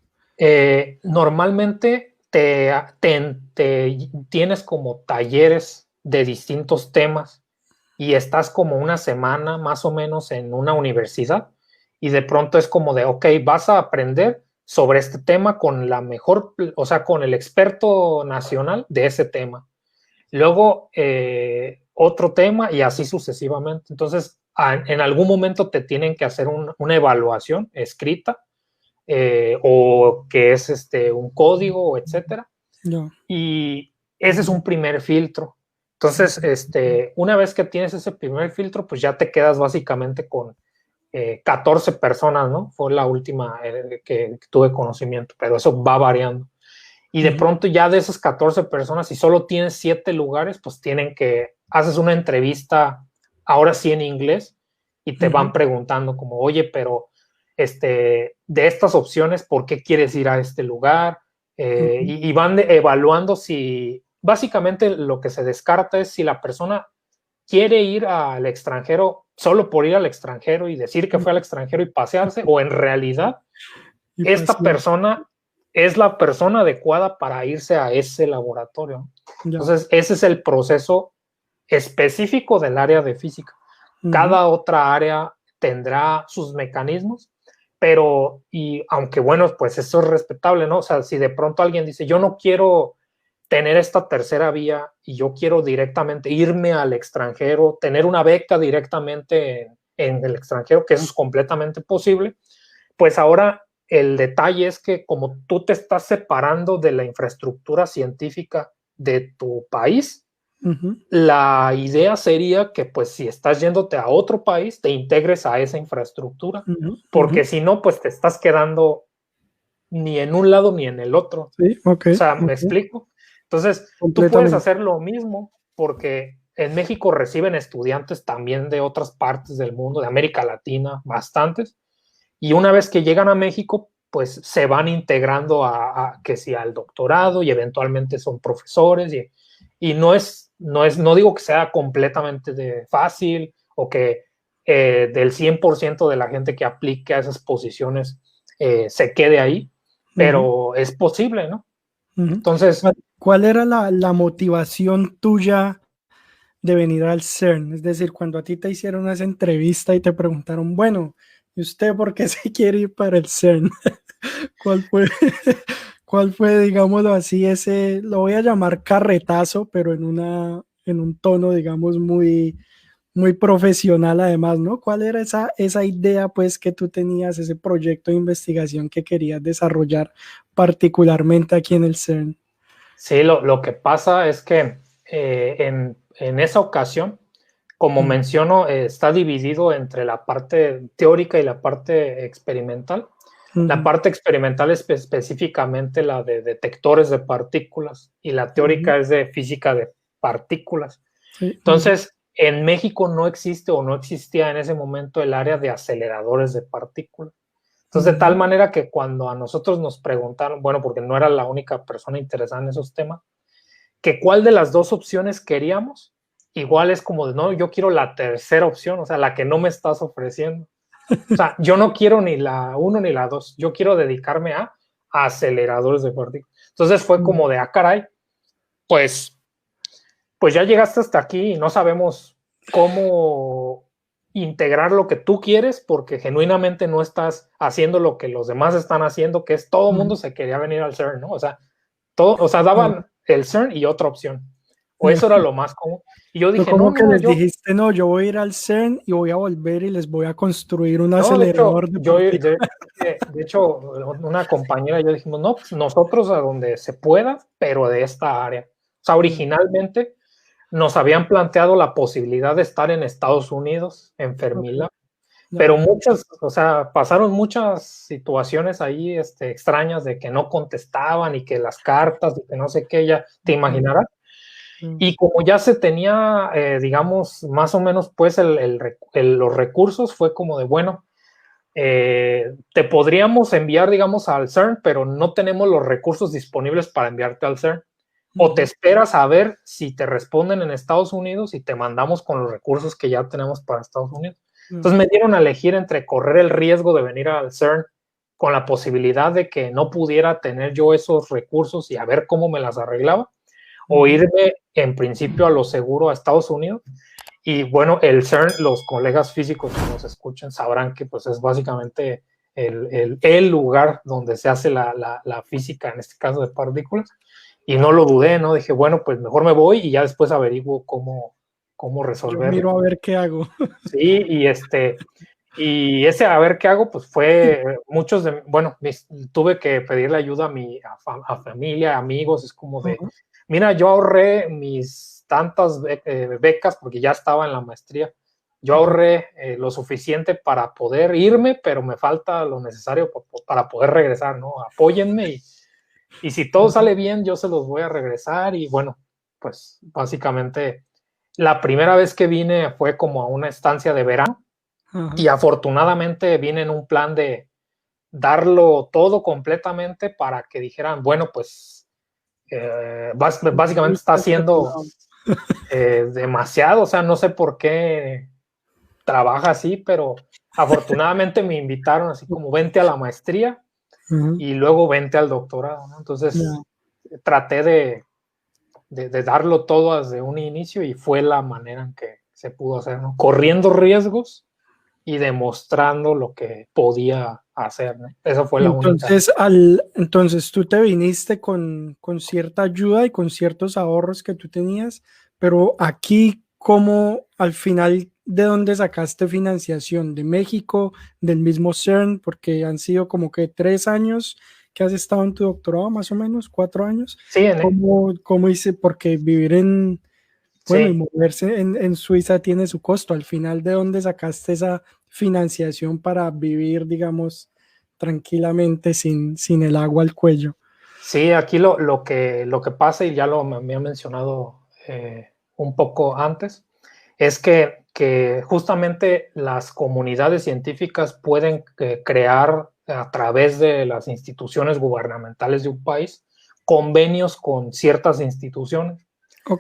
Normalmente tienes como talleres de distintos temas y estás como una semana más o menos en una universidad y de pronto es como de, ok, vas a aprender sobre este tema con la mejor, o sea, con el experto nacional de ese tema. Luego, otro tema y así sucesivamente. Entonces, en algún momento te tienen que hacer una evaluación escrita o que es un código, etcétera. No. Y ese es un primer filtro. Entonces, una vez que tienes ese primer filtro, pues ya te quedas básicamente con 14 personas, ¿no? Fue la última que tuve conocimiento, pero eso va variando. Y de pronto ya de esas 14 personas, si solo tienes 7 lugares, pues haces una entrevista, ahora sí en inglés, y te van preguntando como, oye, pero de estas opciones, ¿por qué quieres ir a este lugar? Y van evaluando si, básicamente lo que se descarta es si la persona quiere ir al extranjero solo por ir al extranjero y decir que fue al extranjero y pasearse, o en realidad esta persona es la persona adecuada para irse a ese laboratorio. Entonces, ese es el proceso específico del área de física. Cada otra área tendrá sus mecanismos, pero, y aunque bueno, pues eso es respetable, ¿no? O sea, si de pronto alguien dice, yo no quiero tener esta tercera vía y yo quiero directamente irme al extranjero, tener una beca directamente en el extranjero, que eso es completamente posible, pues ahora el detalle es que como tú te estás separando de la infraestructura científica de tu país, la idea sería que pues si estás yéndote a otro país, te integres a esa infraestructura, porque si no, pues te estás quedando ni en un lado ni en el otro. Sí, o sea, ¿me explico? Entonces, tú puedes hacer lo mismo porque en México reciben estudiantes también de otras partes del mundo, de América Latina, bastantes, y una vez que llegan a México, pues se van integrando que sí al doctorado y eventualmente son profesores y no digo que sea completamente fácil o que del 100% de la gente que aplique a esas posiciones se quede ahí, pero es posible, ¿no? Entonces, ¿cuál era la motivación tuya de venir al CERN? Es decir, cuando a ti te hicieron esa entrevista y te preguntaron, bueno, ¿y usted por qué se quiere ir para el CERN? ¿Cuál fue, digámoslo así, ese, lo voy a llamar carretazo, pero en un tono, digamos, muy, muy profesional además, ¿no? ¿Cuál era esa idea, pues, que tú tenías, ese proyecto de investigación que querías desarrollar particularmente aquí en el CERN? Sí, lo que pasa es que en esa ocasión, como menciono, está dividido entre la parte teórica y la parte experimental. La parte experimental es específicamente la de detectores de partículas y la teórica es de física de partículas. Entonces, en México no existe o no existía en ese momento el área de aceleradores de partículas. Entonces, de tal manera que cuando a nosotros nos preguntaron, bueno, porque no era la única persona interesada en esos temas, que cuál de las dos opciones queríamos, igual es como de, no, yo quiero la tercera opción, o sea, la que no me estás ofreciendo. O sea, yo no quiero ni la 1 ni la 2, yo quiero dedicarme a aceleradores de partículas. Entonces fue como de, caray, pues ya llegaste hasta aquí y no sabemos cómo integrar lo que tú quieres porque genuinamente no estás haciendo lo que los demás están haciendo, que es todo el mundo se quería venir al CERN, ¿no? O sea, daban el CERN y otra opción. O eso era lo más común. Y yo dije, como que les dijiste, no, yo voy a ir al CERN y voy a volver y les voy a construir un acelerador de partículas. De hecho, una compañera y yo dijimos, no, pues nosotros a donde se pueda, pero de esta área. O sea, originalmente nos habían planteado la posibilidad de estar en Estados Unidos, en Fermilab, pero pasaron muchas situaciones ahí extrañas de que no contestaban y que las cartas y que no sé qué, ya te imaginarás. Y como ya se tenía, digamos, más o menos, pues, los recursos, fue como de, bueno, te podríamos enviar, digamos, al CERN, pero no tenemos los recursos disponibles para enviarte al CERN. O te esperas a ver si te responden en Estados Unidos y te mandamos con los recursos que ya tenemos para Estados Unidos. Entonces me dieron a elegir entre correr el riesgo de venir al CERN con la posibilidad de que no pudiera tener yo esos recursos y a ver cómo me las arreglaba, o irme en principio a lo seguro a Estados Unidos. Y bueno, el CERN, los colegas físicos que nos escuchen sabrán que pues es básicamente el lugar donde se hace la física, en este caso de partículas. Y no lo dudé, ¿no? Dije, bueno, pues mejor me voy y ya después averiguo cómo resolverlo. Yo miro a ver qué hago. Sí, y ese a ver qué hago, pues fue tuve que pedirle ayuda a familia, amigos, es como de, mira, yo ahorré mis tantas becas porque ya estaba en la maestría, yo ahorré lo suficiente para poder irme, pero me falta lo necesario para poder regresar, ¿no? Apóyenme y si todo sale bien, yo se los voy a regresar. Y bueno, pues básicamente la primera vez que vine fue como a una estancia de verano y afortunadamente vine en un plan de darlo todo completamente para que dijeran, bueno, pues básicamente está haciendo demasiado, o sea, no sé por qué trabaja así, pero afortunadamente me invitaron así como vente a la maestría y luego vente al doctorado, ¿no? Entonces traté de darlo todo desde un inicio y fue la manera en que se pudo hacer, ¿no? Corriendo riesgos y demostrando lo que podía hacer, ¿no? Esa fue la única. Entonces tú te viniste con cierta ayuda y con ciertos ahorros que tú tenías, pero aquí, ¿cómo al final de dónde sacaste financiación? ¿De México, del mismo CERN? Porque han sido como que 3 años que has estado en tu doctorado, más o menos, 4 años. Sí, ¿Cómo hice? Porque vivir y moverse en Suiza tiene su costo. Al final, ¿de dónde sacaste esa financiación para vivir, digamos, tranquilamente sin el agua al cuello? Sí, aquí lo que pasa, y ya me había mencionado un poco antes, es que justamente las comunidades científicas pueden crear a través de las instituciones gubernamentales de un país convenios con ciertas instituciones.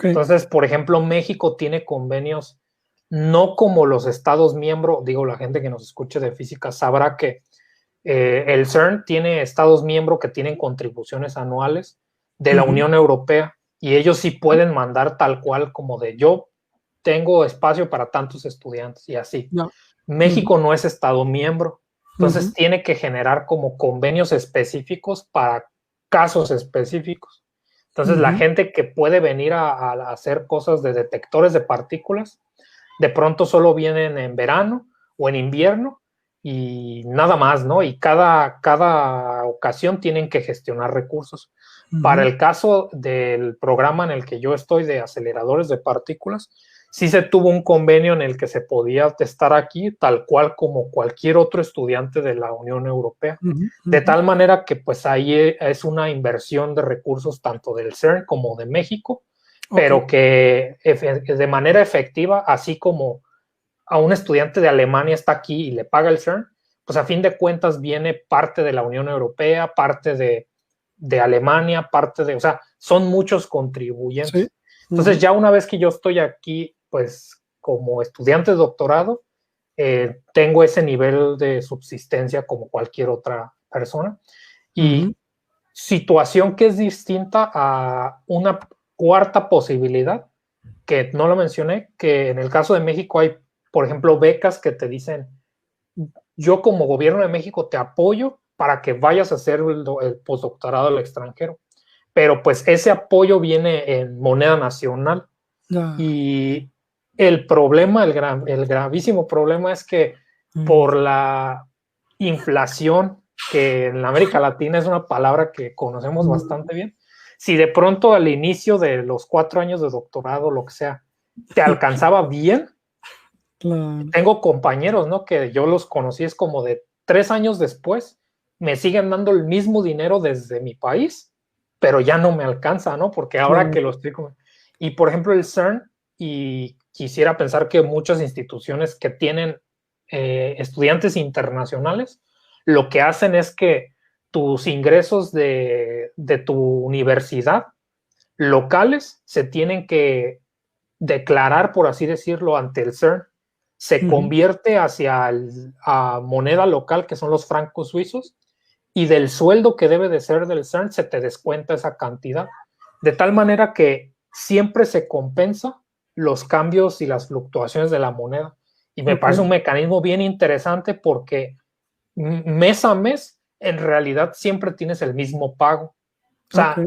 Entonces, por ejemplo, México tiene convenios no como los estados miembros, digo, la gente que nos escuche de física sabrá que el CERN tiene estados miembros que tienen contribuciones anuales de la Unión Europea y ellos sí pueden mandar tal cual como de yo tengo espacio para tantos estudiantes y así. México no es estado miembro, entonces tiene que generar como convenios específicos para casos específicos. Entonces la gente que puede venir a hacer cosas de detectores de partículas, de pronto solo vienen en verano o en invierno y nada más, ¿no? Y cada ocasión tienen que gestionar recursos. Para el caso del programa en el que yo estoy de aceleradores de partículas, sí se tuvo un convenio en el que se podía estar aquí tal cual como cualquier otro estudiante de la Unión Europea. De tal manera que pues ahí es una inversión de recursos tanto del CERN como de México, pero que de manera efectiva, así como a un estudiante de Alemania está aquí y le paga el CERN, pues a fin de cuentas viene parte de la Unión Europea, parte de Alemania, o sea, son muchos contribuyentes. Entonces ya una vez que yo estoy aquí, pues como estudiante de doctorado, tengo ese nivel de subsistencia como cualquier otra persona. Y situación que es distinta a una cuarta posibilidad, que no lo mencioné, que en el caso de México hay, por ejemplo, becas que te dicen, yo como gobierno de México te apoyo para que vayas a hacer el postdoctorado al extranjero. Pero pues ese apoyo viene en moneda nacional. Y el problema, el gravísimo problema es que por la inflación, que en América Latina es una palabra que conocemos bastante bien, si de pronto al inicio de los 4 años de doctorado, lo que sea, te alcanzaba bien, Claro. tengo compañeros, ¿no? Que yo los conocí, es como de 3 años después, me siguen dando el mismo dinero desde mi país, pero ya no me alcanza, ¿no? Porque ahora que lo estoy... Y por ejemplo el CERN, y quisiera pensar que muchas instituciones que tienen estudiantes internacionales, lo que hacen es que tus ingresos de tu universidad locales se tienen que declarar, por así decirlo, ante el CERN. Se convierte a moneda local, que son los francos suizos, y del sueldo que debe de ser del CERN se te descuenta esa cantidad, de tal manera que siempre se compensa los cambios y las fluctuaciones de la moneda. Y me parece un mecanismo bien interesante porque mes a mes, en realidad siempre tienes el mismo pago. O sea,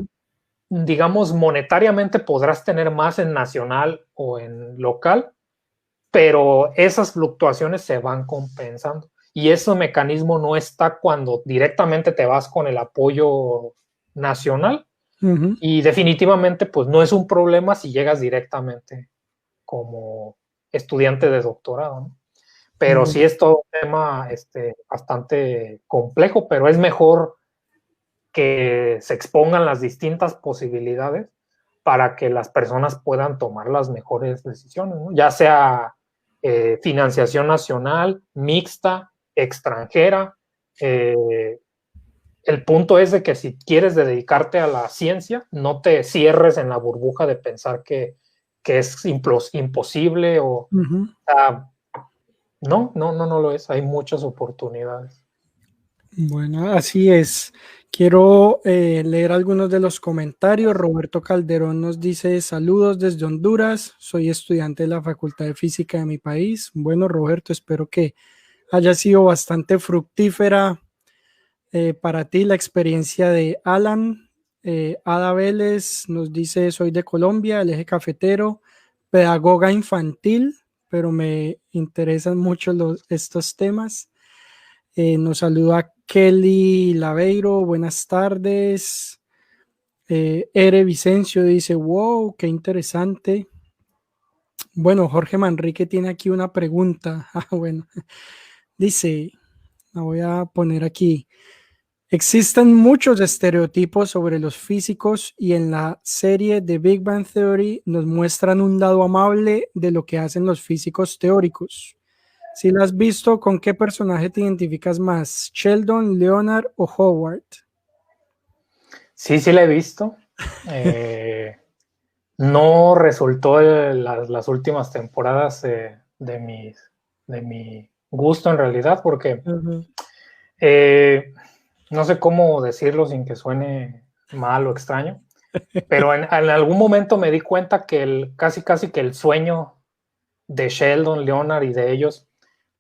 digamos, monetariamente podrás tener más en nacional o en local, pero esas fluctuaciones se van compensando. Y ese mecanismo no está cuando directamente te vas con el apoyo nacional. Y definitivamente, pues no es un problema si llegas directamente como estudiante de doctorado, ¿no? Pero sí es todo un tema bastante complejo, pero es mejor que se expongan las distintas posibilidades para que las personas puedan tomar las mejores decisiones, ¿no? Ya sea financiación nacional, mixta, extranjera. El punto es de que si quieres dedicarte a la ciencia, no te cierres en la burbuja de pensar que es imposible o no lo es. Hay muchas oportunidades. Bueno, así es. Quiero leer algunos de los comentarios. Roberto Calderón nos dice: saludos desde Honduras, soy estudiante de la Facultad de Física de mi país. Bueno, Roberto, espero que haya sido bastante fructífera para ti la experiencia de Alan. Ada Vélez nos dice: soy de Colombia, el eje cafetero, pedagoga infantil, pero me interesan mucho estos temas. Nos saluda Kelly Laveiro, buenas tardes. Ere Vicencio dice: wow, qué interesante. Bueno, Jorge Manrique tiene aquí una pregunta. Bueno, dice, la voy a poner aquí. Existen muchos estereotipos sobre los físicos y en la serie de Big Bang Theory nos muestran un lado amable de lo que hacen los físicos teóricos. Si lo has visto, ¿con qué personaje te identificas más? ¿Sheldon, Leonard o Howard? Sí, sí la he visto. No resultó las últimas temporadas de mi gusto en realidad, porque no sé cómo decirlo sin que suene mal o extraño, pero en algún momento me di cuenta que casi que el sueño de Sheldon, Leonard y de ellos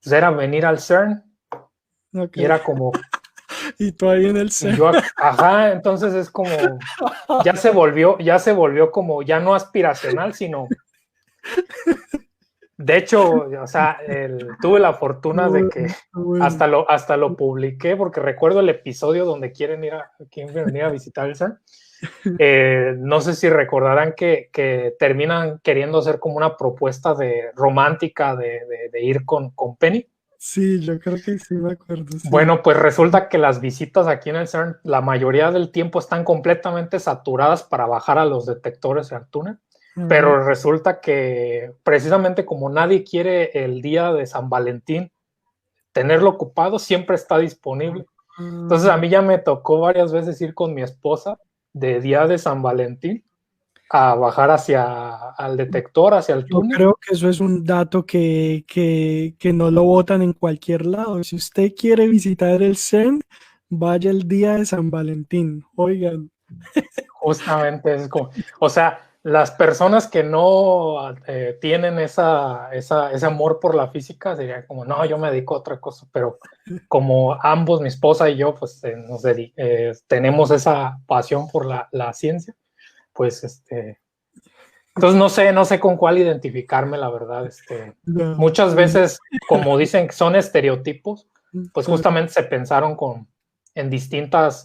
pues era venir al CERN. Y era como... Y tú ahí en el CERN. Ajá, entonces es como... Ya se volvió como ya no aspiracional, sino... De hecho, o sea, tuve la fortuna de que hasta lo publiqué, porque recuerdo el episodio donde quieren venir a visitar el CERN. No sé si recordarán que terminan queriendo hacer como una propuesta romántica de ir con Penny. Sí, yo creo que sí me acuerdo. Sí. Bueno, pues resulta que las visitas aquí en el CERN, la mayoría del tiempo están completamente saturadas para bajar a los detectores al túnel, pero resulta que precisamente como nadie quiere el día de San Valentín tenerlo ocupado, siempre está disponible. Entonces a mí ya me tocó varias veces ir con mi esposa de día de San Valentín a bajar hacia al detector, hacia el Yo túnel. creo que eso es un dato que no lo botan en cualquier lado. Si usted quiere visitar el CERN, vaya el día de San Valentín. Oigan. Justamente es como, o sea, las personas que no tienen ese amor por la física serían como, no, yo me dedico a otra cosa, pero como ambos, mi esposa y yo, pues tenemos esa pasión por la ciencia, pues entonces no sé con cuál identificarme, la verdad, No, muchas veces, como dicen que son estereotipos, pues claro, justamente se pensaron en distintas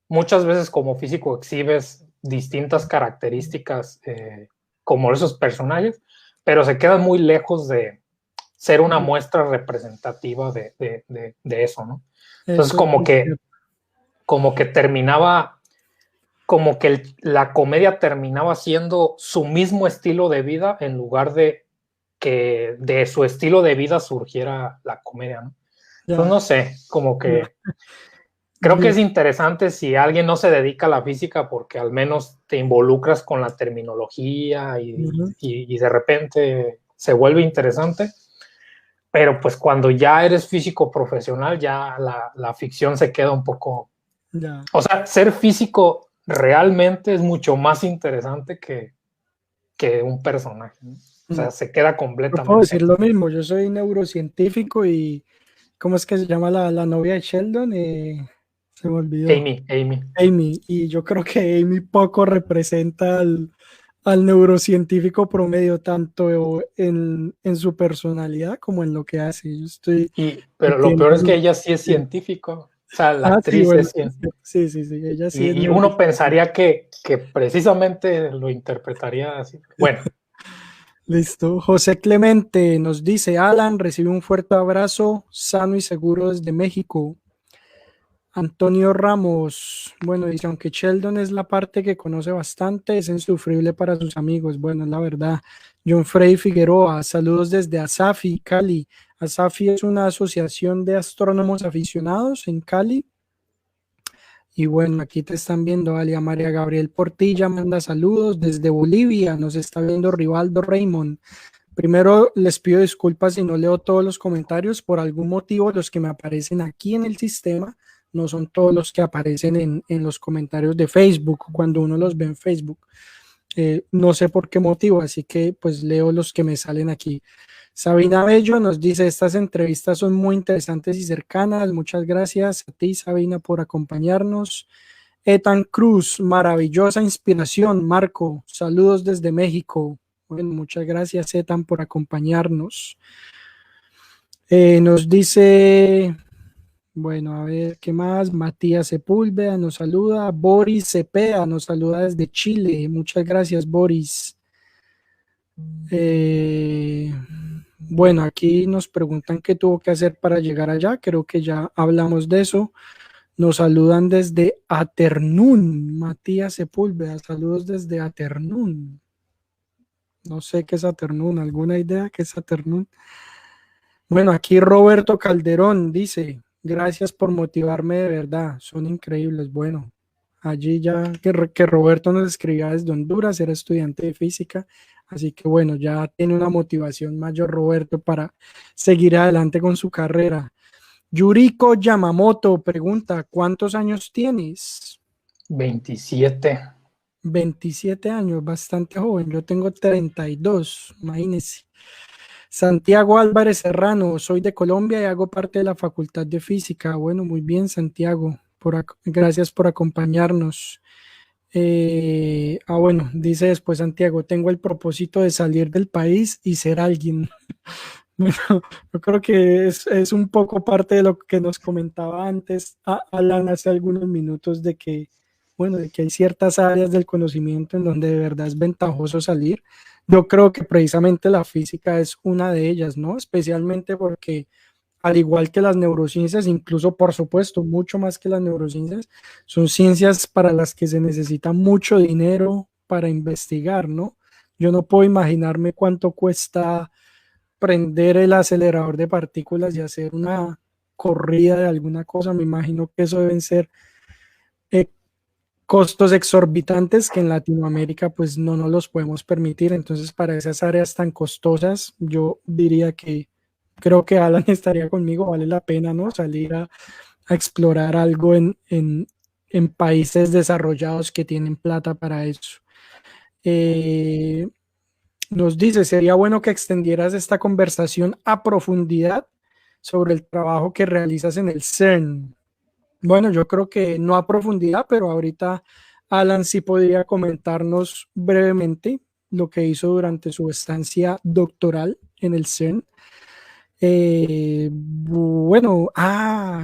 muchas veces como físico exhibes distintas características como esos personajes, pero se quedan muy lejos de ser una muestra representativa de eso, ¿no? Entonces eso es muy cierto. como que terminaba, como que la comedia terminaba siendo su mismo estilo de vida en lugar de que de su estilo de vida surgiera la comedia, ¿no? Entonces Ya, no sé, como ya. que creo que Bien, es interesante si alguien no se dedica a la física porque al menos te involucras con la terminología ujú, y de repente se vuelve interesante, pero pues cuando ya eres físico profesional ya la ficción se queda un poco, ya. o sea, ser físico realmente es mucho más interesante que un personaje, ¿no? O Mm. sea, se queda Yo puedo decir completamente. lo mismo. Yo soy neurocientífico y ¿cómo es que se llama la novia de Sheldon? Se me olvidó. Amy. Amy. Y yo creo que Amy poco representa al neurocientífico promedio, tanto en su personalidad como en lo que hace. Yo estoy Pero lo peor es que entiendo. ella sí es Sí. científico, o sea, la Ah, sí, actriz bueno, es científica. sí, sí, sí, ella sí es Y uno neurocientífica. pensaría que precisamente lo interpretaría así. Bueno, Listo. José Clemente nos dice, Alan, recibe un fuerte abrazo, sano y seguro desde México. Antonio Ramos, bueno, dice, aunque Sheldon es la parte que conoce bastante, es insufrible para sus amigos. Bueno, es la verdad. John Frey Figueroa, saludos desde Asafi, Cali. Asafi es una asociación de astrónomos aficionados en Cali. Y bueno, aquí te están viendo, Alia María Gabriel Portilla manda saludos desde Bolivia. Nos está viendo Rivaldo Raymond. Primero les pido disculpas si no leo todos los comentarios. Por algún motivo, los que me aparecen aquí en el sistema no son todos los que aparecen en los comentarios de Facebook, cuando uno los ve en Facebook. No sé por qué motivo, así que pues leo los que me salen aquí. Sabina Bello nos dice, estas entrevistas son muy interesantes y cercanas. Muchas gracias a ti, Sabina, por acompañarnos. Ethan Cruz, maravillosa inspiración, Marco. Saludos desde México. Bueno, muchas gracias, Ethan, por acompañarnos. Nos dice, bueno, a ver, ¿qué más? Matías Sepúlveda nos saluda. Boris Cepeda nos saluda desde Chile. Muchas gracias, Boris. Eh, bueno, aquí nos preguntan qué tuvo que hacer para llegar allá. Creo que ya hablamos de eso. Nos saludan desde Aternún, Matías Sepúlveda. Saludos desde Aternún. No sé qué es Aternún. ¿Alguna idea qué es Aternún? Bueno, aquí Roberto Calderón dice, gracias por motivarme de verdad. Son increíbles. Bueno, allí ya que Roberto nos escribía desde Honduras, era estudiante de física. Así que bueno, ya tiene una motivación mayor Roberto para seguir adelante con su carrera. Yuriko Yamamoto pregunta, ¿cuántos años tienes? 27. 27 años, bastante joven. Yo tengo 32, imagínese. Santiago Álvarez Serrano, soy de Colombia y hago parte de la Facultad de Física. Bueno, muy bien, Santiago. Gracias por acompañarnos. Bueno, dice después Santiago, tengo el propósito de salir del país y ser alguien. Bueno, yo creo que es un poco parte de lo que nos comentaba antes Alan hace algunos minutos de que, bueno, de que hay ciertas áreas del conocimiento en donde de verdad es ventajoso salir. Yo creo que precisamente la física es una de ellas, ¿no? Especialmente porque al igual que las neurociencias, incluso por supuesto, mucho más que las neurociencias, son ciencias para las que se necesita mucho dinero para investigar, ¿no? Yo no puedo imaginarme cuánto cuesta prender el acelerador de partículas y hacer una corrida de alguna cosa. Me imagino que eso deben ser eh, costos exorbitantes que en Latinoamérica pues no nos los podemos permitir. Entonces, para esas áreas tan costosas, yo diría que creo que Alan estaría conmigo, vale la pena, ¿no? Salir a explorar algo en países desarrollados que tienen plata para eso. Eh, Nos dice, sería bueno que extendieras esta conversación a profundidad sobre el trabajo que realizas en el CERN. Bueno, yo creo que no a profundidad, pero ahorita Alan sí podría comentarnos brevemente lo que hizo durante su estancia doctoral en el CERN. Bueno,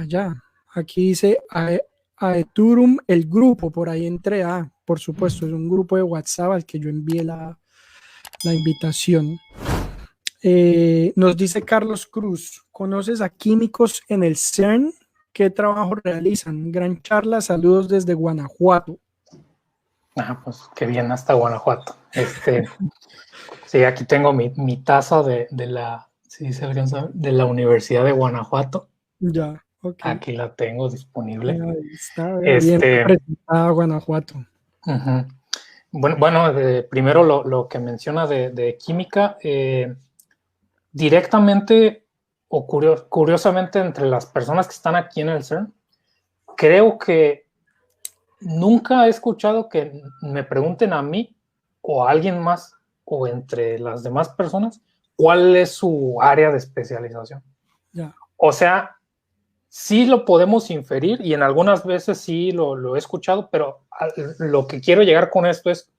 ya, aquí dice Aeturum, el grupo, por ahí entré, por supuesto, es un grupo de WhatsApp al que yo envié la invitación. Nos dice Carlos Cruz, ¿conoces a químicos en el CERN? ¿Qué trabajo realizan? Gran charla, saludos desde Guanajuato. Pues qué bien, hasta Guanajuato. Sí, aquí tengo mi taza de la, sí, se alcanza, de la Universidad de Guanajuato. Ya, ok. Aquí la tengo disponible. Ahí está bien representada Guanajuato. Bueno, primero lo que menciona de química, directamente o curiosamente entre las personas que están aquí en el CERN, creo que nunca he escuchado que me pregunten a mí o a alguien más o entre las demás personas cuál es su área de especialización. Ya. O sea, sí lo podemos inferir y en algunas veces sí lo he escuchado, pero lo que quiero llegar con esto es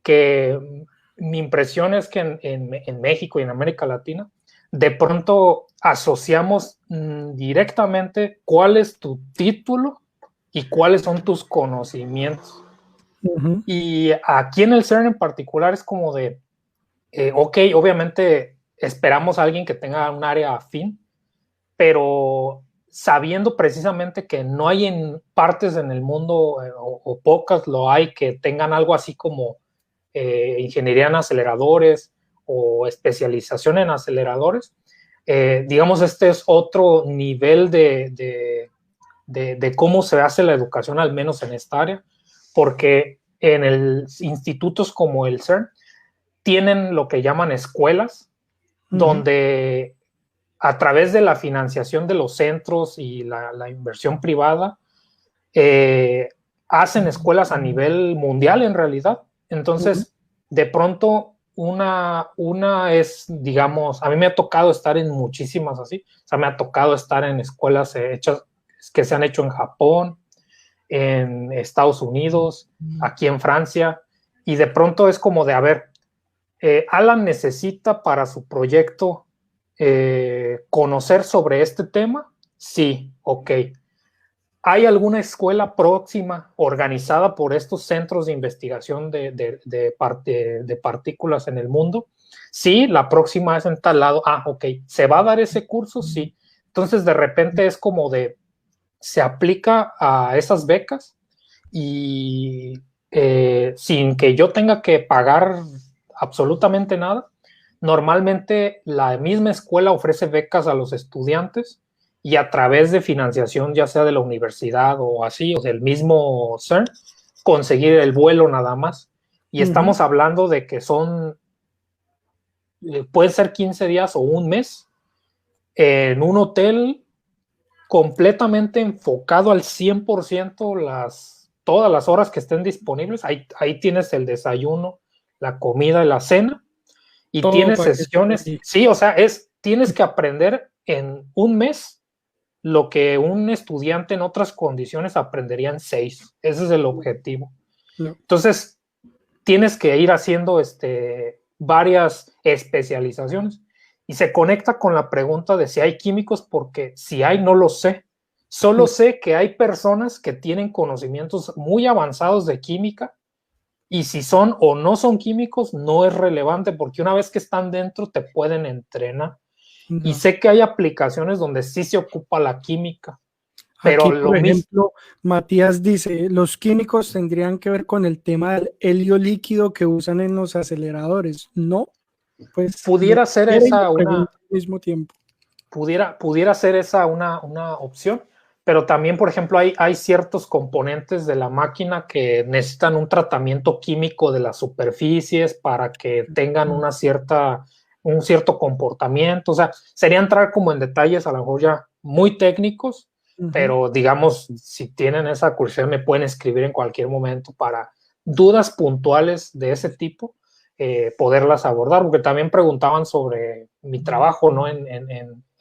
que mi impresión es que en México y en América Latina, de pronto asociamos directamente cuál es tu título y cuáles son tus conocimientos. Uh-huh. Y aquí en el CERN en particular es como de, ok, obviamente esperamos a alguien que tenga un área afín, pero sabiendo precisamente que no hay en partes en el mundo, o pocas lo hay, que tengan algo así como ingeniería en aceleradores o especialización en aceleradores, digamos, este es otro nivel de cómo se hace la educación, al menos en esta área, porque en institutos como el CERN tienen lo que llaman escuelas, donde a través de la financiación de los centros y la inversión privada, hacen escuelas a nivel mundial en realidad. Entonces, de pronto, una es, digamos, a mí me ha tocado estar en muchísimas así, o sea, me ha tocado estar en escuelas hechas que se han hecho en Japón, en Estados Unidos, aquí en Francia, y de pronto es como de, a ver, Alan necesita para su proyecto conocer sobre este tema. Sí, ok. ¿Hay alguna escuela próxima organizada por estos centros de investigación de partículas en el mundo? Sí, la próxima es en tal lado. Ok. ¿Se va a dar ese curso? Sí. Entonces, de repente es como de, se aplica a esas becas y sin que yo tenga que pagar absolutamente nada. Normalmente la misma escuela ofrece becas a los estudiantes y a través de financiación, ya sea de la universidad o así, o del mismo CERN, conseguir el vuelo nada más. Y estamos hablando de que son, pueden ser 15 días o un mes en un hotel completamente enfocado al 100% todas las horas que estén disponibles. Ahí tienes el desayuno, la comida y la cena. Y todo tienes sesiones. Sí, o sea, tienes que aprender en un mes lo que un estudiante en otras condiciones aprendería en 6. Ese es el objetivo. No. Entonces, tienes que ir haciendo varias especializaciones. Y se conecta con la pregunta de si hay químicos, porque si hay, no lo sé. Solo sé que hay personas que tienen conocimientos muy avanzados de química, y si son o no son químicos no es relevante, porque una vez que están dentro te pueden entrenar. Y sé que hay aplicaciones donde sí se ocupa la química. Pero aquí, por ejemplo, Matías dice, los químicos tendrían que ver con el tema del helio líquido que usan en los aceleradores. No, pues pudiera ser esa al mismo tiempo. Pudiera ser esa una opción, pero también, por ejemplo, hay ciertos componentes de la máquina que necesitan un tratamiento químico de las superficies para que tengan un cierto comportamiento. O sea, sería entrar como en detalles a lo mejor ya muy técnicos, pero digamos, si tienen esa curiosidad, me pueden escribir en cualquier momento para dudas puntuales de ese tipo, poderlas abordar, porque también preguntaban sobre mi trabajo, ¿no? En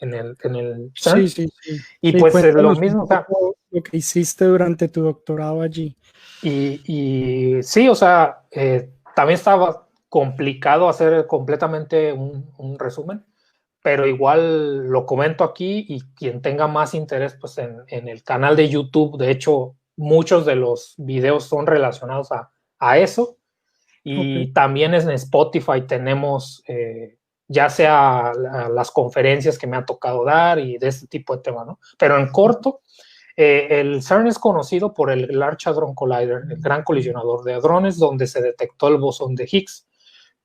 el CERN. Sí, sí, sí. Y Sí, pues lo cuéntanos un mismo, o sea, poco lo que hiciste durante tu doctorado allí. y sí, o sea, también estaba complicado hacer completamente un resumen, pero igual lo comento aquí y quien tenga más interés, pues en el canal de YouTube, de hecho, muchos de los videos son relacionados a eso. Ok. Y también en Spotify tenemos ya sea las conferencias que me ha tocado dar y de este tipo de temas, ¿no? Pero en corto, el CERN es conocido por el Large Hadron Collider, el gran colisionador de hadrones, donde se detectó el bosón de Higgs.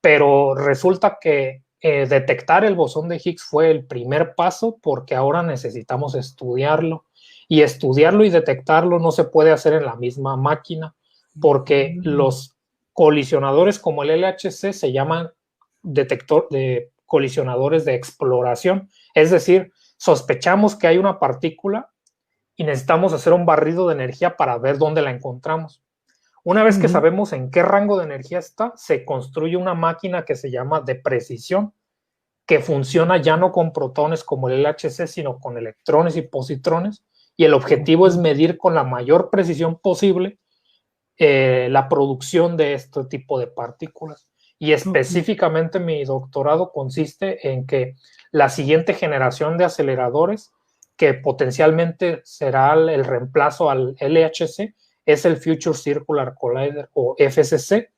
Pero resulta que detectar el bosón de Higgs fue el primer paso porque ahora necesitamos estudiarlo. Y estudiarlo y detectarlo no se puede hacer en la misma máquina porque los colisionadores como el LHC se llaman detector de colisionadores de exploración. Es decir, sospechamos que hay una partícula y necesitamos hacer un barrido de energía para ver dónde la encontramos. Una vez que sabemos en qué rango de energía está, se construye una máquina que se llama de precisión, que funciona ya no con protones como el LHC, sino con electrones y positrones, y el objetivo es medir con la mayor precisión posible la producción de este tipo de partículas. Y específicamente mi doctorado consiste en que la siguiente generación de aceleradores, que potencialmente será el reemplazo al LHC, es el Future Circular Collider o FCC.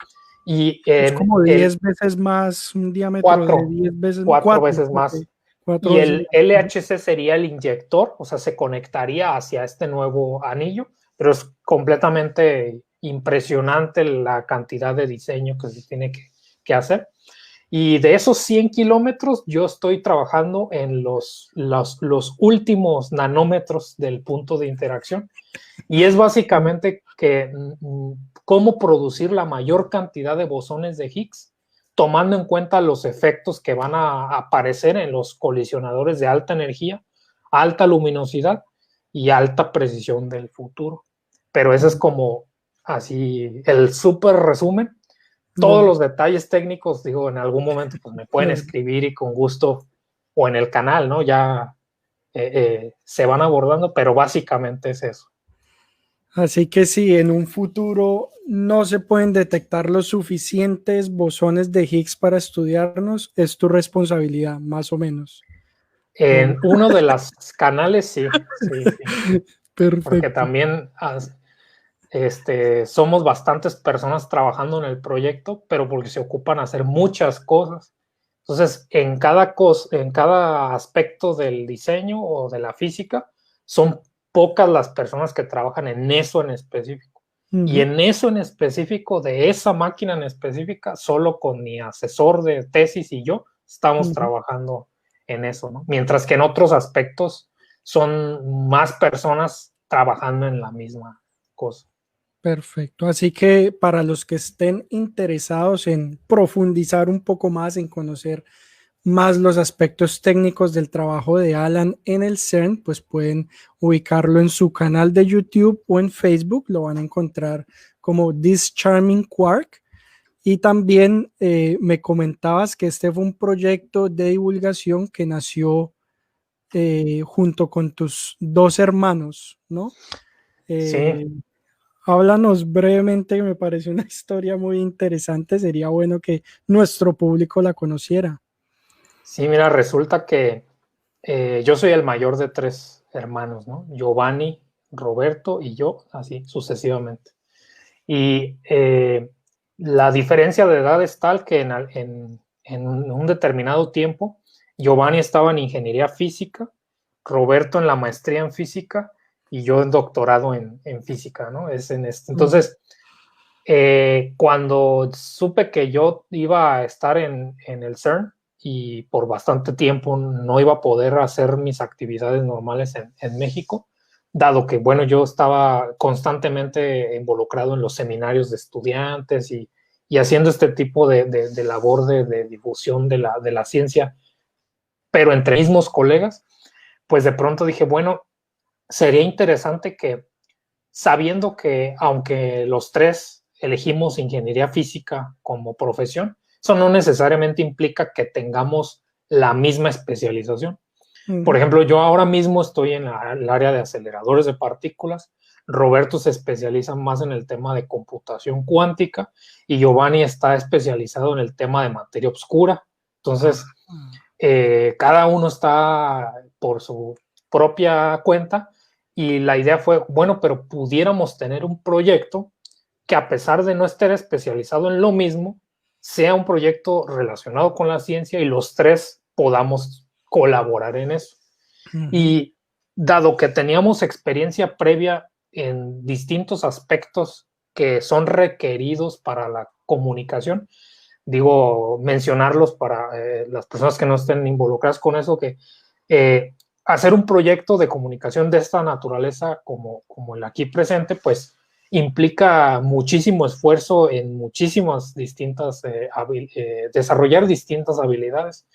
Y Es como 10 veces más, un diámetro de 10 veces, cuatro 4, veces ok, más. 4 Y veces el más. LHC sería el inyector, o sea, se conectaría hacia este nuevo anillo, pero es completamente impresionante la cantidad de diseño que se tiene que hacer. Y de esos 100 kilómetros, yo estoy trabajando en los últimos nanómetros del punto de interacción. Y es básicamente que cómo producir la mayor cantidad de bosones de Higgs, tomando en cuenta los efectos que van a aparecer en los colisionadores de alta energía, alta luminosidad y alta precisión del futuro. Pero ese es como así el súper resumen. Todos los detalles técnicos, digo, en algún momento pues me pueden escribir y con gusto, o en el canal, ¿no? Ya se van abordando, pero básicamente es eso. Así que si en un futuro no se pueden detectar los suficientes bosones de Higgs para estudiarnos, es tu responsabilidad, más o menos. En uno de los canales, sí, sí, sí. Porque Perfecto. también somos bastantes personas trabajando en el proyecto, pero porque se ocupan hacer muchas cosas. Entonces, en cada aspecto del diseño o de la física, son pocas las personas que trabajan en eso en específico. Y en eso en específico, de esa máquina en específica, solo con mi asesor de tesis y yo estamos trabajando en eso, ¿no? Mientras que en otros aspectos son más personas trabajando en la misma cosa. Perfecto. Así que para los que estén interesados en profundizar un poco más, en conocer más los aspectos técnicos del trabajo de Alan en el CERN, pues pueden ubicarlo en su canal de YouTube o en Facebook, lo van a encontrar como This Charming Quark. Y también me comentabas que este fue un proyecto de divulgación que nació junto con tus dos hermanos, ¿no? Sí, Háblanos brevemente, me parece una historia muy interesante, sería bueno que nuestro público la conociera. sí, mira, resulta que yo soy el mayor de tres hermanos, ¿no? Giovanni, Roberto y yo, así sucesivamente. Y la diferencia de edad es tal que en un determinado tiempo, Giovanni estaba en ingeniería física, Roberto en la maestría en física y yo en doctorado en física, ¿no? Es en este. Entonces, cuando supe que yo iba a estar en el CERN y por bastante tiempo no iba a poder hacer mis actividades normales en México, dado que, bueno, yo estaba constantemente involucrado en los seminarios de estudiantes y haciendo este tipo de labor de difusión de la ciencia, pero entre mismos colegas, pues de pronto dije, bueno, sería interesante que, sabiendo que aunque los tres elegimos ingeniería física como profesión, eso no necesariamente implica que tengamos la misma especialización. Por ejemplo, yo ahora mismo estoy en el área de aceleradores de partículas. Roberto se especializa más en el tema de computación cuántica y Giovanni está especializado en el tema de materia oscura. Entonces, cada uno está por su propia cuenta y la idea fue, bueno, pero pudiéramos tener un proyecto que, a pesar de no estar especializado en lo mismo, sea un proyecto relacionado con la ciencia y los tres podamos colaborar en eso. Y dado que teníamos experiencia previa en distintos aspectos que son requeridos para la comunicación, digo, mencionarlos para las personas que no estén involucradas con eso, que hacer un proyecto de comunicación de esta naturaleza como el aquí presente, pues implica muchísimo esfuerzo en muchísimas distintas, desarrollar distintas habilidades.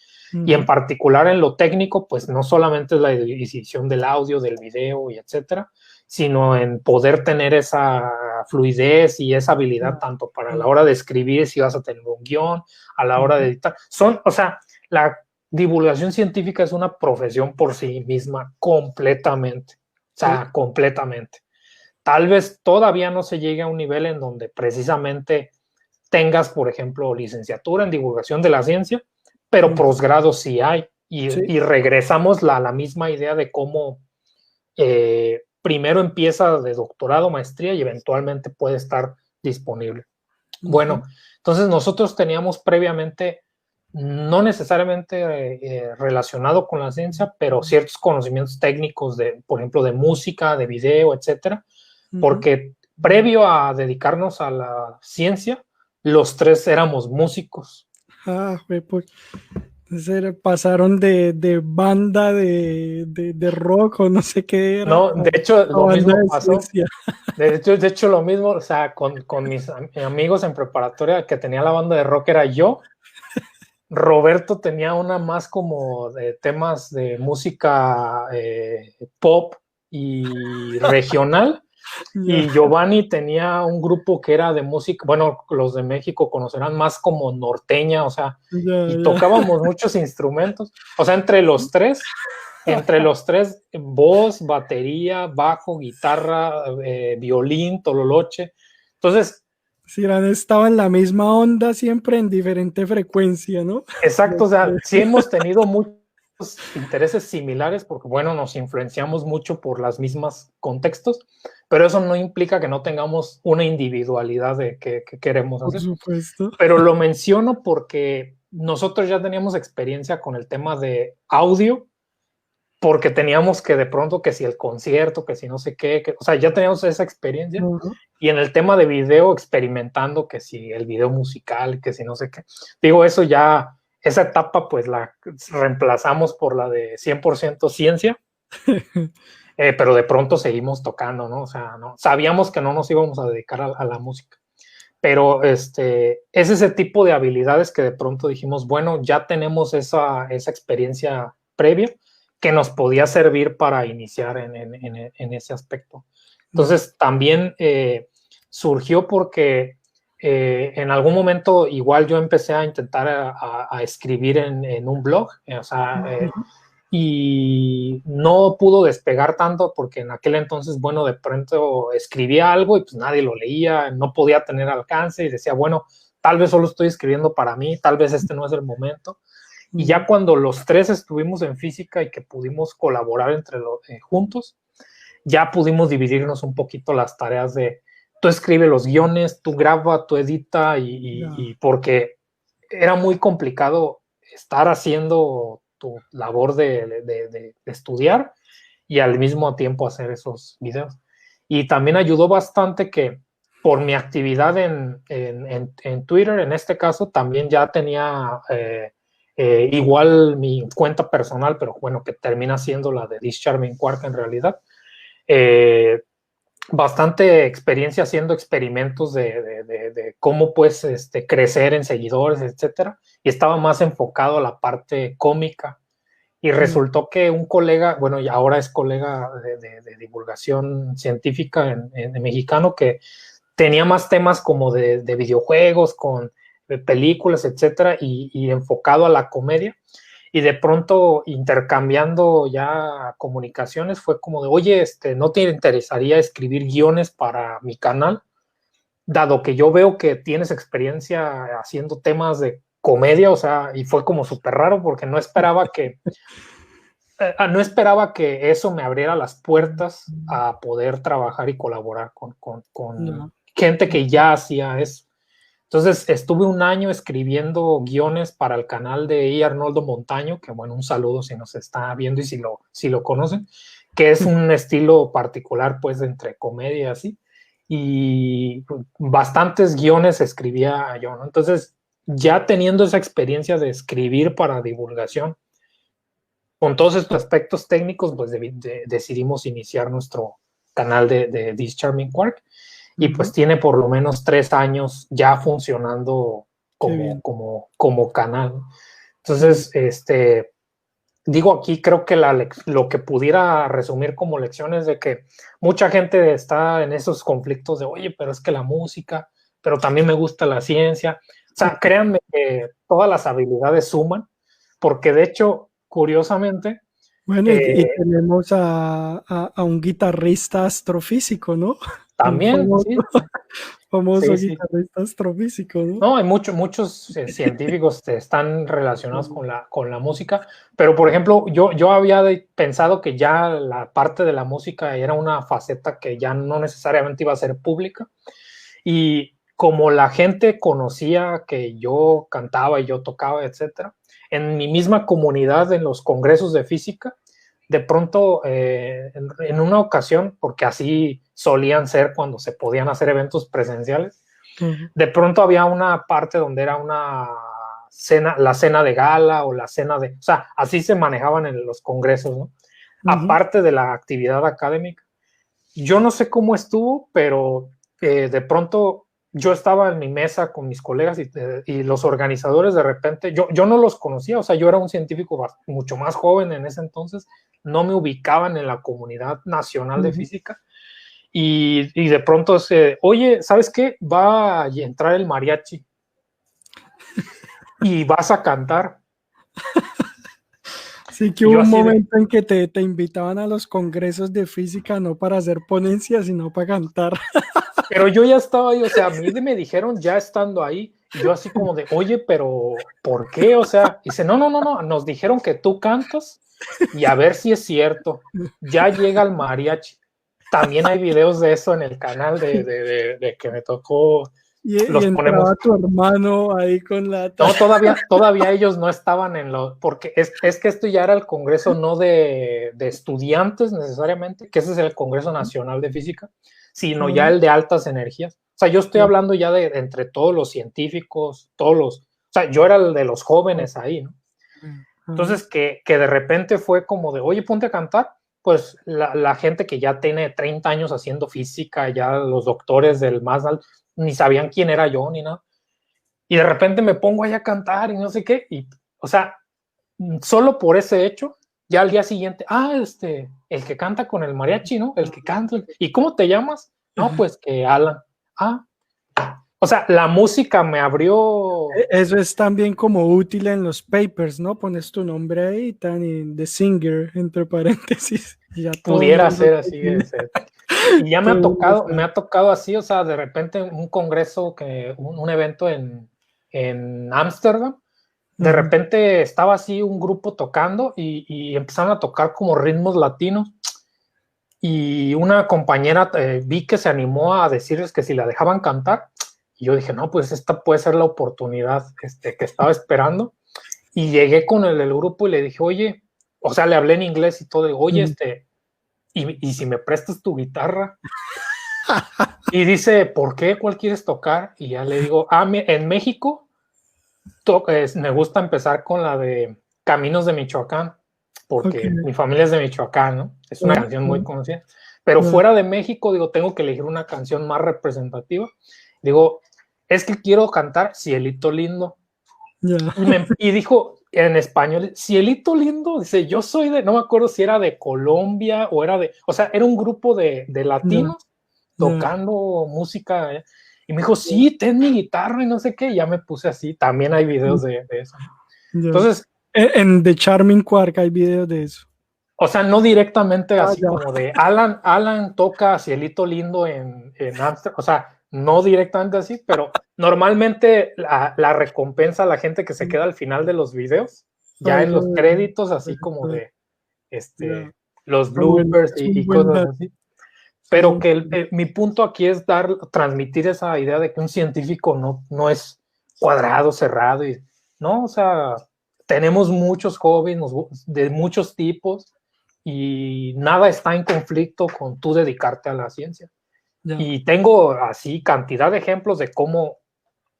Y en particular en lo técnico, pues no solamente es la edición del audio, del video y etcétera, sino en poder tener esa fluidez y esa habilidad tanto para la hora de escribir, si vas a tener un guión, a la hora de editar. O sea, la divulgación científica es una profesión por sí misma completamente. O sea, completamente. Tal vez todavía no se llegue a un nivel en donde precisamente tengas, por ejemplo, licenciatura en divulgación de la ciencia, pero posgrado sí hay. Y regresamos a la misma idea de cómo primero empieza de doctorado, maestría y eventualmente puede estar disponible. Bueno, entonces nosotros teníamos previamente, no necesariamente relacionado con la ciencia, pero ciertos conocimientos técnicos de, por ejemplo, de música, de video, etcétera, porque previo a dedicarnos a la ciencia, los tres éramos músicos. Pues pasaron de banda de rock o no sé qué era. No, de hecho, lo mismo pasó. De hecho, lo mismo, o sea, con mis amigos en preparatoria, que tenía la banda de rock era yo. Roberto tenía una más como de temas de música pop y regional. Y Giovanni tenía un grupo que era de música, bueno, los de México conocerán más como norteña, o sea, y tocábamos muchos instrumentos. O sea, entre los tres, voz, batería, bajo, guitarra, violín, tololoche. Entonces, si estaba en la misma onda siempre en diferente frecuencia, ¿no? Exacto, o sea, sí hemos tenido muchos intereses similares porque, bueno, nos influenciamos mucho por las mismas contextos, pero eso no implica que no tengamos una individualidad de qué queremos hacer. Por supuesto. Pero lo menciono porque nosotros ya teníamos experiencia con el tema de audio, porque teníamos que de pronto que si el concierto, que si no sé qué, o sea, ya teníamos esa experiencia. Y en el tema de video, experimentando que si el video musical, que si no sé qué. Digo, eso ya, esa etapa pues la reemplazamos por la de 100% ciencia, pero de pronto seguimos tocando, ¿no? O sea, ¿no? Sabíamos que no nos íbamos a dedicar a la música. Pero es ese tipo de habilidades que de pronto dijimos, bueno, ya tenemos esa experiencia previa que nos podía servir para iniciar en ese aspecto. Entonces, también surgió porque en algún momento igual yo empecé a intentar a escribir en un blog, o sea, y no pudo despegar tanto porque en aquel entonces, bueno, de pronto escribía algo y pues nadie lo leía, no podía tener alcance y decía, bueno, tal vez solo estoy escribiendo para mí, tal vez este no es el momento. Y ya cuando los tres estuvimos en física y que pudimos colaborar juntos, ya pudimos dividirnos un poquito las tareas de tú escribe los guiones, tú graba, tú edita y porque era muy complicado estar haciendo tu labor de estudiar y al mismo tiempo hacer esos videos. Y también ayudó bastante que por mi actividad en Twitter, en este caso, también ya tenía igual mi cuenta personal, pero bueno, que termina siendo la de This Charming Quark en realidad. bastante experiencia haciendo experimentos de cómo pues crecer en seguidores, etcétera, y estaba más enfocado a la parte cómica. Y resultó que un colega, bueno, y ahora es colega de divulgación científica en mexicano, que tenía más temas como de videojuegos, con películas, etcétera, y enfocado a la comedia. Y de pronto, intercambiando ya comunicaciones, fue como de, oye, ¿no te interesaría escribir guiones para mi canal? Dado que yo veo que tienes experiencia haciendo temas de comedia, o sea, y fue como súper raro porque no esperaba que eso me abriera las puertas a poder trabajar y colaborar con gente que ya hacía eso. Entonces estuve un año escribiendo guiones para el canal de I. Arnoldo Montaño, que bueno, un saludo si nos está viendo y si lo conocen, que es un estilo particular pues entre comedia y así, y bastantes guiones escribía yo, ¿no? Entonces ya teniendo esa experiencia de escribir para divulgación, con todos estos aspectos técnicos, pues decidimos iniciar nuestro canal de This Charming Quark, y pues tiene por lo menos 3 años ya funcionando como canal. Entonces, digo aquí, creo que lo que pudiera resumir como lecciones de que mucha gente está en esos conflictos de, oye, pero es que la música, pero también me gusta la ciencia. O sea, créanme que todas las habilidades suman, porque de hecho, curiosamente... Bueno, y tenemos a un guitarrista astrofísico, ¿no? También, sí. Famoso guitarrista astrofísico, ¿no? No, hay muchos científicos están relacionados con la música, pero por ejemplo, yo había pensado que ya la parte de la música era una faceta que ya no necesariamente iba a ser pública, y como la gente conocía que yo cantaba y yo tocaba, etcétera, en mi misma comunidad, en los congresos de física, de pronto, en una ocasión, porque así solían ser cuando se podían hacer eventos presenciales, de pronto había una parte donde era una cena, la cena de gala o la cena de... O sea, así se manejaban en los congresos, ¿no? Aparte de la actividad académica. Yo no sé cómo estuvo, pero de pronto yo estaba en mi mesa con mis colegas y los organizadores de repente, yo no los conocía, o sea, yo era un científico mucho más joven en ese entonces, no me ubicaban en la comunidad nacional de física, y de pronto oye, ¿sabes qué? Va a entrar el mariachi y vas a cantar. Sí, que hubo un momento en que te invitaban a los congresos de física no para hacer ponencias, sino para cantar. Pero yo ya estaba ahí, o sea, a mí me dijeron ya estando ahí, y yo así como de, oye, pero ¿por qué? O sea, dice, no, nos dijeron que tú cantas y a ver si es cierto, ya llega el mariachi. También hay videos de eso en el canal de que me tocó. Los ponemos. Tu hermano ahí con la... No, todavía ellos no estaban en lo... Porque es que esto ya era el congreso no de estudiantes necesariamente, que ese es el Congreso Nacional de Física, sino ya el de altas energías. O sea, yo estoy hablando ya de entre todos los científicos, o sea, yo era el de los jóvenes ahí, ¿no? Entonces, que de repente fue como de, oye, ponte a cantar, pues la gente que ya tiene 30 años haciendo física, ya los doctores del más alto, ni sabían quién era yo, ni nada. Y de repente me pongo ahí a cantar y no sé qué, y, o sea, solo por ese hecho, ya al día siguiente, el que canta con el mariachi, ¿no? El que canta, ¿y cómo te llamas? No, pues que Alan. O sea, la música me abrió... Eso es también como útil en los papers, ¿no? Pones tu nombre ahí, The Singer, entre paréntesis. Ya pudiera ser así. Y ya me ha tocado así, o sea, de repente un congreso, un evento en Ámsterdam, de repente estaba así un grupo tocando y empezaron a tocar como ritmos latinos, y una compañera vi que se animó a decirles que si la dejaban cantar, y yo dije, no, pues esta puede ser la oportunidad que estaba esperando, y llegué con el del grupo y le dije, oye, o sea, le hablé en inglés y todo, digo, oye, y si me prestas tu guitarra. Y dice, ¿por qué? ¿Cuál quieres tocar? Y ya le digo, en México me gusta empezar con la de Caminos de Michoacán, porque mi familia es de Michoacán, ¿no? Es una canción muy conocida. Pero fuera de México, digo, tengo que elegir una canción más representativa. Digo, es que quiero cantar Cielito Lindo. Y dijo en español, Cielito Lindo, dice, yo soy no me acuerdo si era de Colombia o sea, era un grupo de latinos tocando música. Y me dijo, sí, ten mi guitarra y no sé qué. Y ya me puse así. También hay videos de eso. Entonces, en The Charming Quark hay videos de eso. O sea, no directamente así como de Alan toca Cielito Lindo en Amsterdam, o sea, no directamente así, pero normalmente la recompensa a la gente que se queda al final de los videos, ya en los créditos, así como de los bloopers y cosas así. Pero que mi punto aquí es transmitir esa idea de que un científico no es cuadrado, cerrado, no, o sea, tenemos muchos hobbies de muchos tipos y nada está en conflicto con tú dedicarte a la ciencia. Y tengo así cantidad de ejemplos de cómo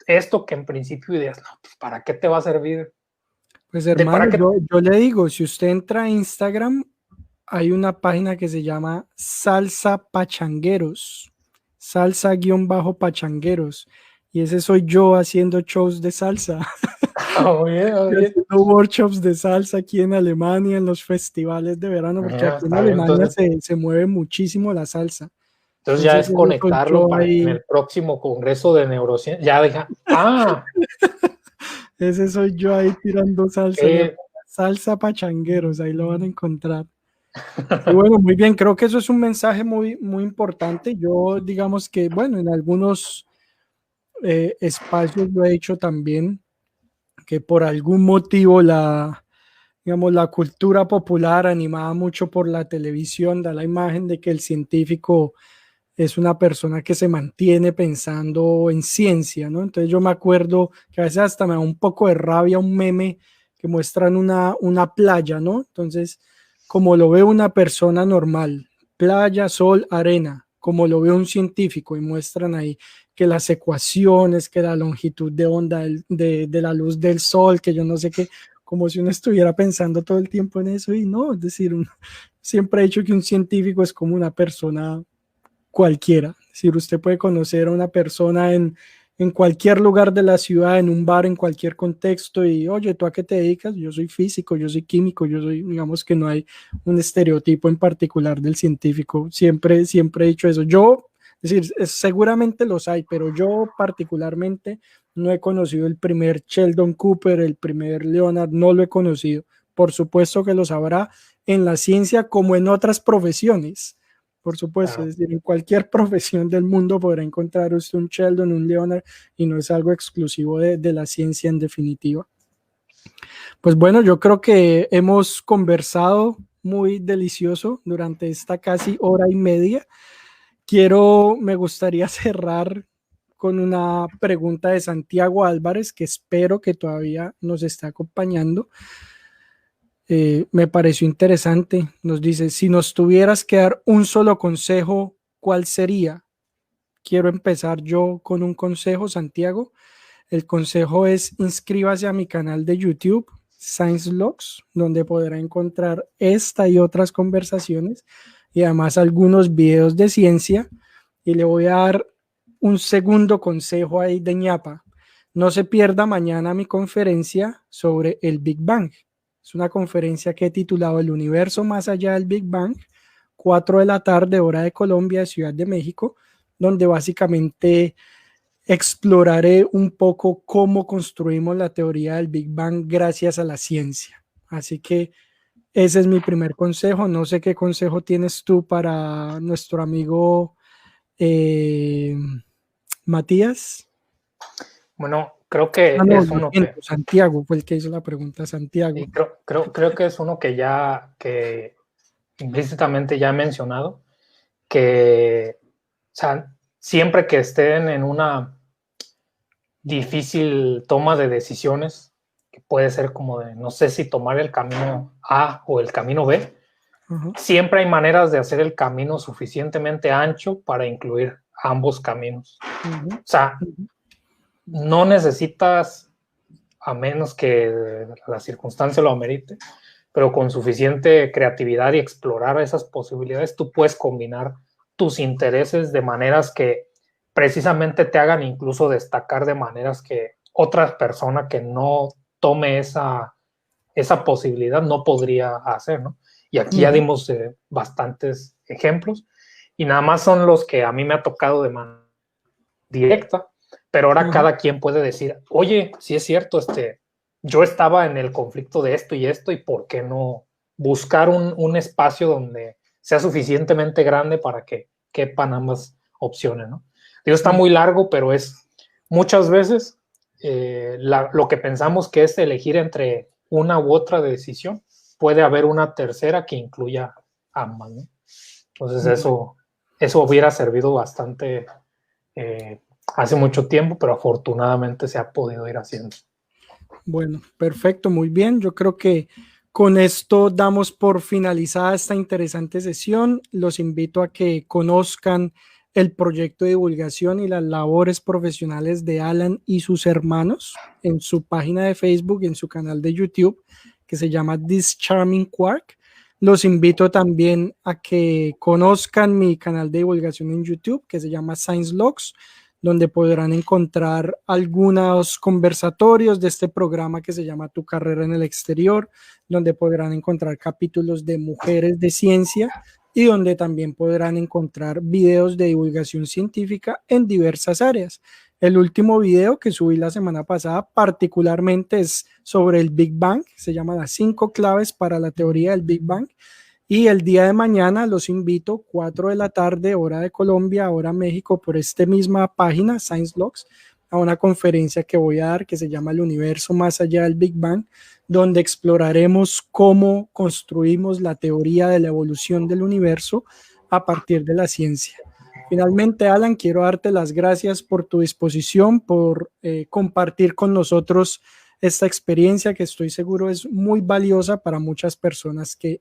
esto que en principio ideas, no, pues ¿para qué te va a servir? Pues hermano, yo le digo, si usted entra a Instagram, hay una página que se llama Salsa Pachangueros, salsa-pachangueros, y ese soy yo haciendo shows de salsa. Haciendo workshops de salsa aquí en Alemania, en los festivales de verano, porque aquí en Alemania se mueve muchísimo la salsa. Entonces ya es conectarlo para en el próximo congreso de neurociencia. Ya deja. Ese soy yo ahí tirando salsa. Salsa Pachangueros, ahí lo van a encontrar. Y bueno, muy bien, creo que eso es un mensaje muy, muy importante. Yo, digamos que, bueno, en algunos espacios lo he hecho también, que por algún motivo digamos, la cultura popular animada mucho por la televisión da la imagen de que el científico es una persona que se mantiene pensando en ciencia, ¿no? Entonces yo me acuerdo que a veces hasta me da un poco de rabia un meme que muestran una playa, ¿no? Entonces, como lo ve una persona normal, playa, sol, arena, como lo ve un científico y muestran ahí que las ecuaciones, que la longitud de onda de la luz del sol, que yo no sé qué, como si uno estuviera pensando todo el tiempo en eso y no, es decir, siempre he dicho que un científico es como una persona cualquiera. Es decir, usted puede conocer a una persona en cualquier lugar de la ciudad, en un bar, en cualquier contexto y, oye, ¿tú a qué te dedicas? Yo soy físico, yo soy químico, digamos que no hay un estereotipo en particular del científico. Siempre he dicho eso. Es decir, seguramente los hay, pero yo particularmente no he conocido el primer Sheldon Cooper, el primer Leonard, no lo he conocido. Por supuesto que los habrá en la ciencia como en otras profesiones. Por supuesto, claro. Es decir, en cualquier profesión del mundo podrá encontrar usted un Sheldon, un Leonard, y no es algo exclusivo de la ciencia en definitiva. Pues bueno, yo creo que hemos conversado muy delicioso durante esta casi hora y media. Me gustaría cerrar con una pregunta de Santiago Álvarez, que espero que todavía nos esté acompañando. Me pareció interesante. Nos dice, si nos tuvieras que dar un solo consejo, ¿cuál sería? Quiero empezar yo con un consejo, Santiago. El consejo es inscríbase a mi canal de YouTube, Science Logs, donde podrá encontrar esta y otras conversaciones y además algunos videos de ciencia. Y le voy a dar un segundo consejo ahí de ñapa. No se pierda mañana mi conferencia sobre el Big Bang. Es una conferencia que he titulado El universo más allá del Big Bang, 4 de la tarde, hora de Colombia, Ciudad de México, donde básicamente exploraré un poco cómo construimos la teoría del Big Bang gracias a la ciencia. Así que ese es mi primer consejo. No sé qué consejo tienes tú para nuestro amigo Matías. Bueno, creo que es uno que... Santiago fue el que hizo la pregunta, Santiago. Sí, creo que es uno que implícitamente ya he mencionado, que o sea, siempre que estén en una difícil toma de decisiones, que puede ser como de no sé si tomar el camino A o el camino B, siempre hay maneras de hacer el camino suficientemente ancho para incluir ambos caminos. O sea, no necesitas, a menos que la circunstancia lo amerite, pero con suficiente creatividad y explorar esas posibilidades, tú puedes combinar tus intereses de maneras que precisamente te hagan incluso destacar de maneras que otra persona que no tome esa posibilidad no podría hacer, ¿no? Y aquí ya dimos bastantes ejemplos y nada más son los que a mí me ha tocado de manera directa, pero ahora cada quien puede decir, oye, sí es cierto, yo estaba en el conflicto de esto y por qué no buscar un espacio donde sea suficientemente grande para que quepan ambas opciones, ¿no? Digo, está muy largo, pero es muchas veces lo que pensamos que es elegir entre una u otra decisión, puede haber una tercera que incluya ambas, ¿no? Entonces eso hubiera servido bastante hace mucho tiempo, pero afortunadamente se ha podido ir haciendo. Bueno, perfecto, muy bien. Yo creo que con esto damos por finalizada esta interesante sesión. Los invito a que conozcan el proyecto de divulgación y las labores profesionales de Alan y sus hermanos en su página de Facebook y en su canal de YouTube, que se llama This Charming Quark. Los invito también a que conozcan mi canal de divulgación en YouTube, que se llama Science Logs, donde podrán encontrar algunos conversatorios de este programa que se llama Tu Carrera en el Exterior, donde podrán encontrar capítulos de mujeres de ciencia y donde también podrán encontrar videos de divulgación científica en diversas áreas. El último video que subí la semana pasada particularmente es sobre el Big Bang, se llama Las 5 claves para la teoría del Big Bang. Y el día de mañana los invito, 4 de la tarde, hora de Colombia, hora México, por esta misma página, Science Logs, a una conferencia que voy a dar que se llama El universo más allá del Big Bang, donde exploraremos cómo construimos la teoría de la evolución del universo a partir de la ciencia. Finalmente, Alan, quiero darte las gracias por tu disposición, por compartir con nosotros esta experiencia que estoy seguro es muy valiosa para muchas personas que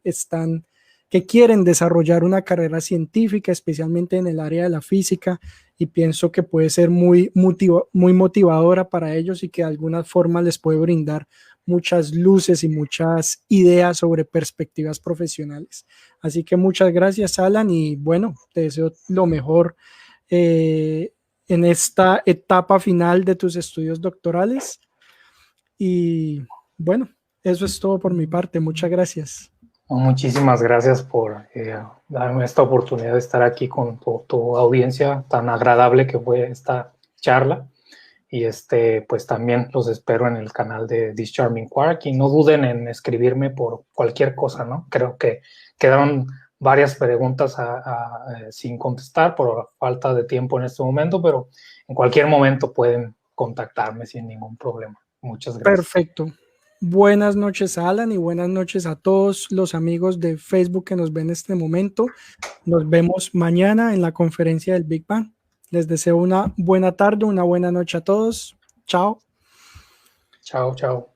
quieren desarrollar una carrera científica, especialmente en el área de la física, y pienso que puede ser muy motivadora para ellos y que de alguna forma les puede brindar muchas luces y muchas ideas sobre perspectivas profesionales. Así que muchas gracias, Alan, y bueno, te deseo lo mejor en esta etapa final de tus estudios doctorales. Y bueno, eso es todo por mi parte. Muchas gracias. Muchísimas gracias por darme esta oportunidad de estar aquí con tu audiencia tan agradable que fue esta charla. Y pues también los espero en el canal de This Charming Quark y no duden en escribirme por cualquier cosa, ¿no? Creo que quedaron varias preguntas sin contestar por falta de tiempo en este momento, pero en cualquier momento pueden contactarme sin ningún problema. Muchas gracias. Perfecto. Buenas noches, Alan, y buenas noches a todos los amigos de Facebook que nos ven en este momento. Nos vemos mañana en la conferencia del Big Bang. Les deseo una buena tarde, una buena noche a todos. Chao. Chao, chao.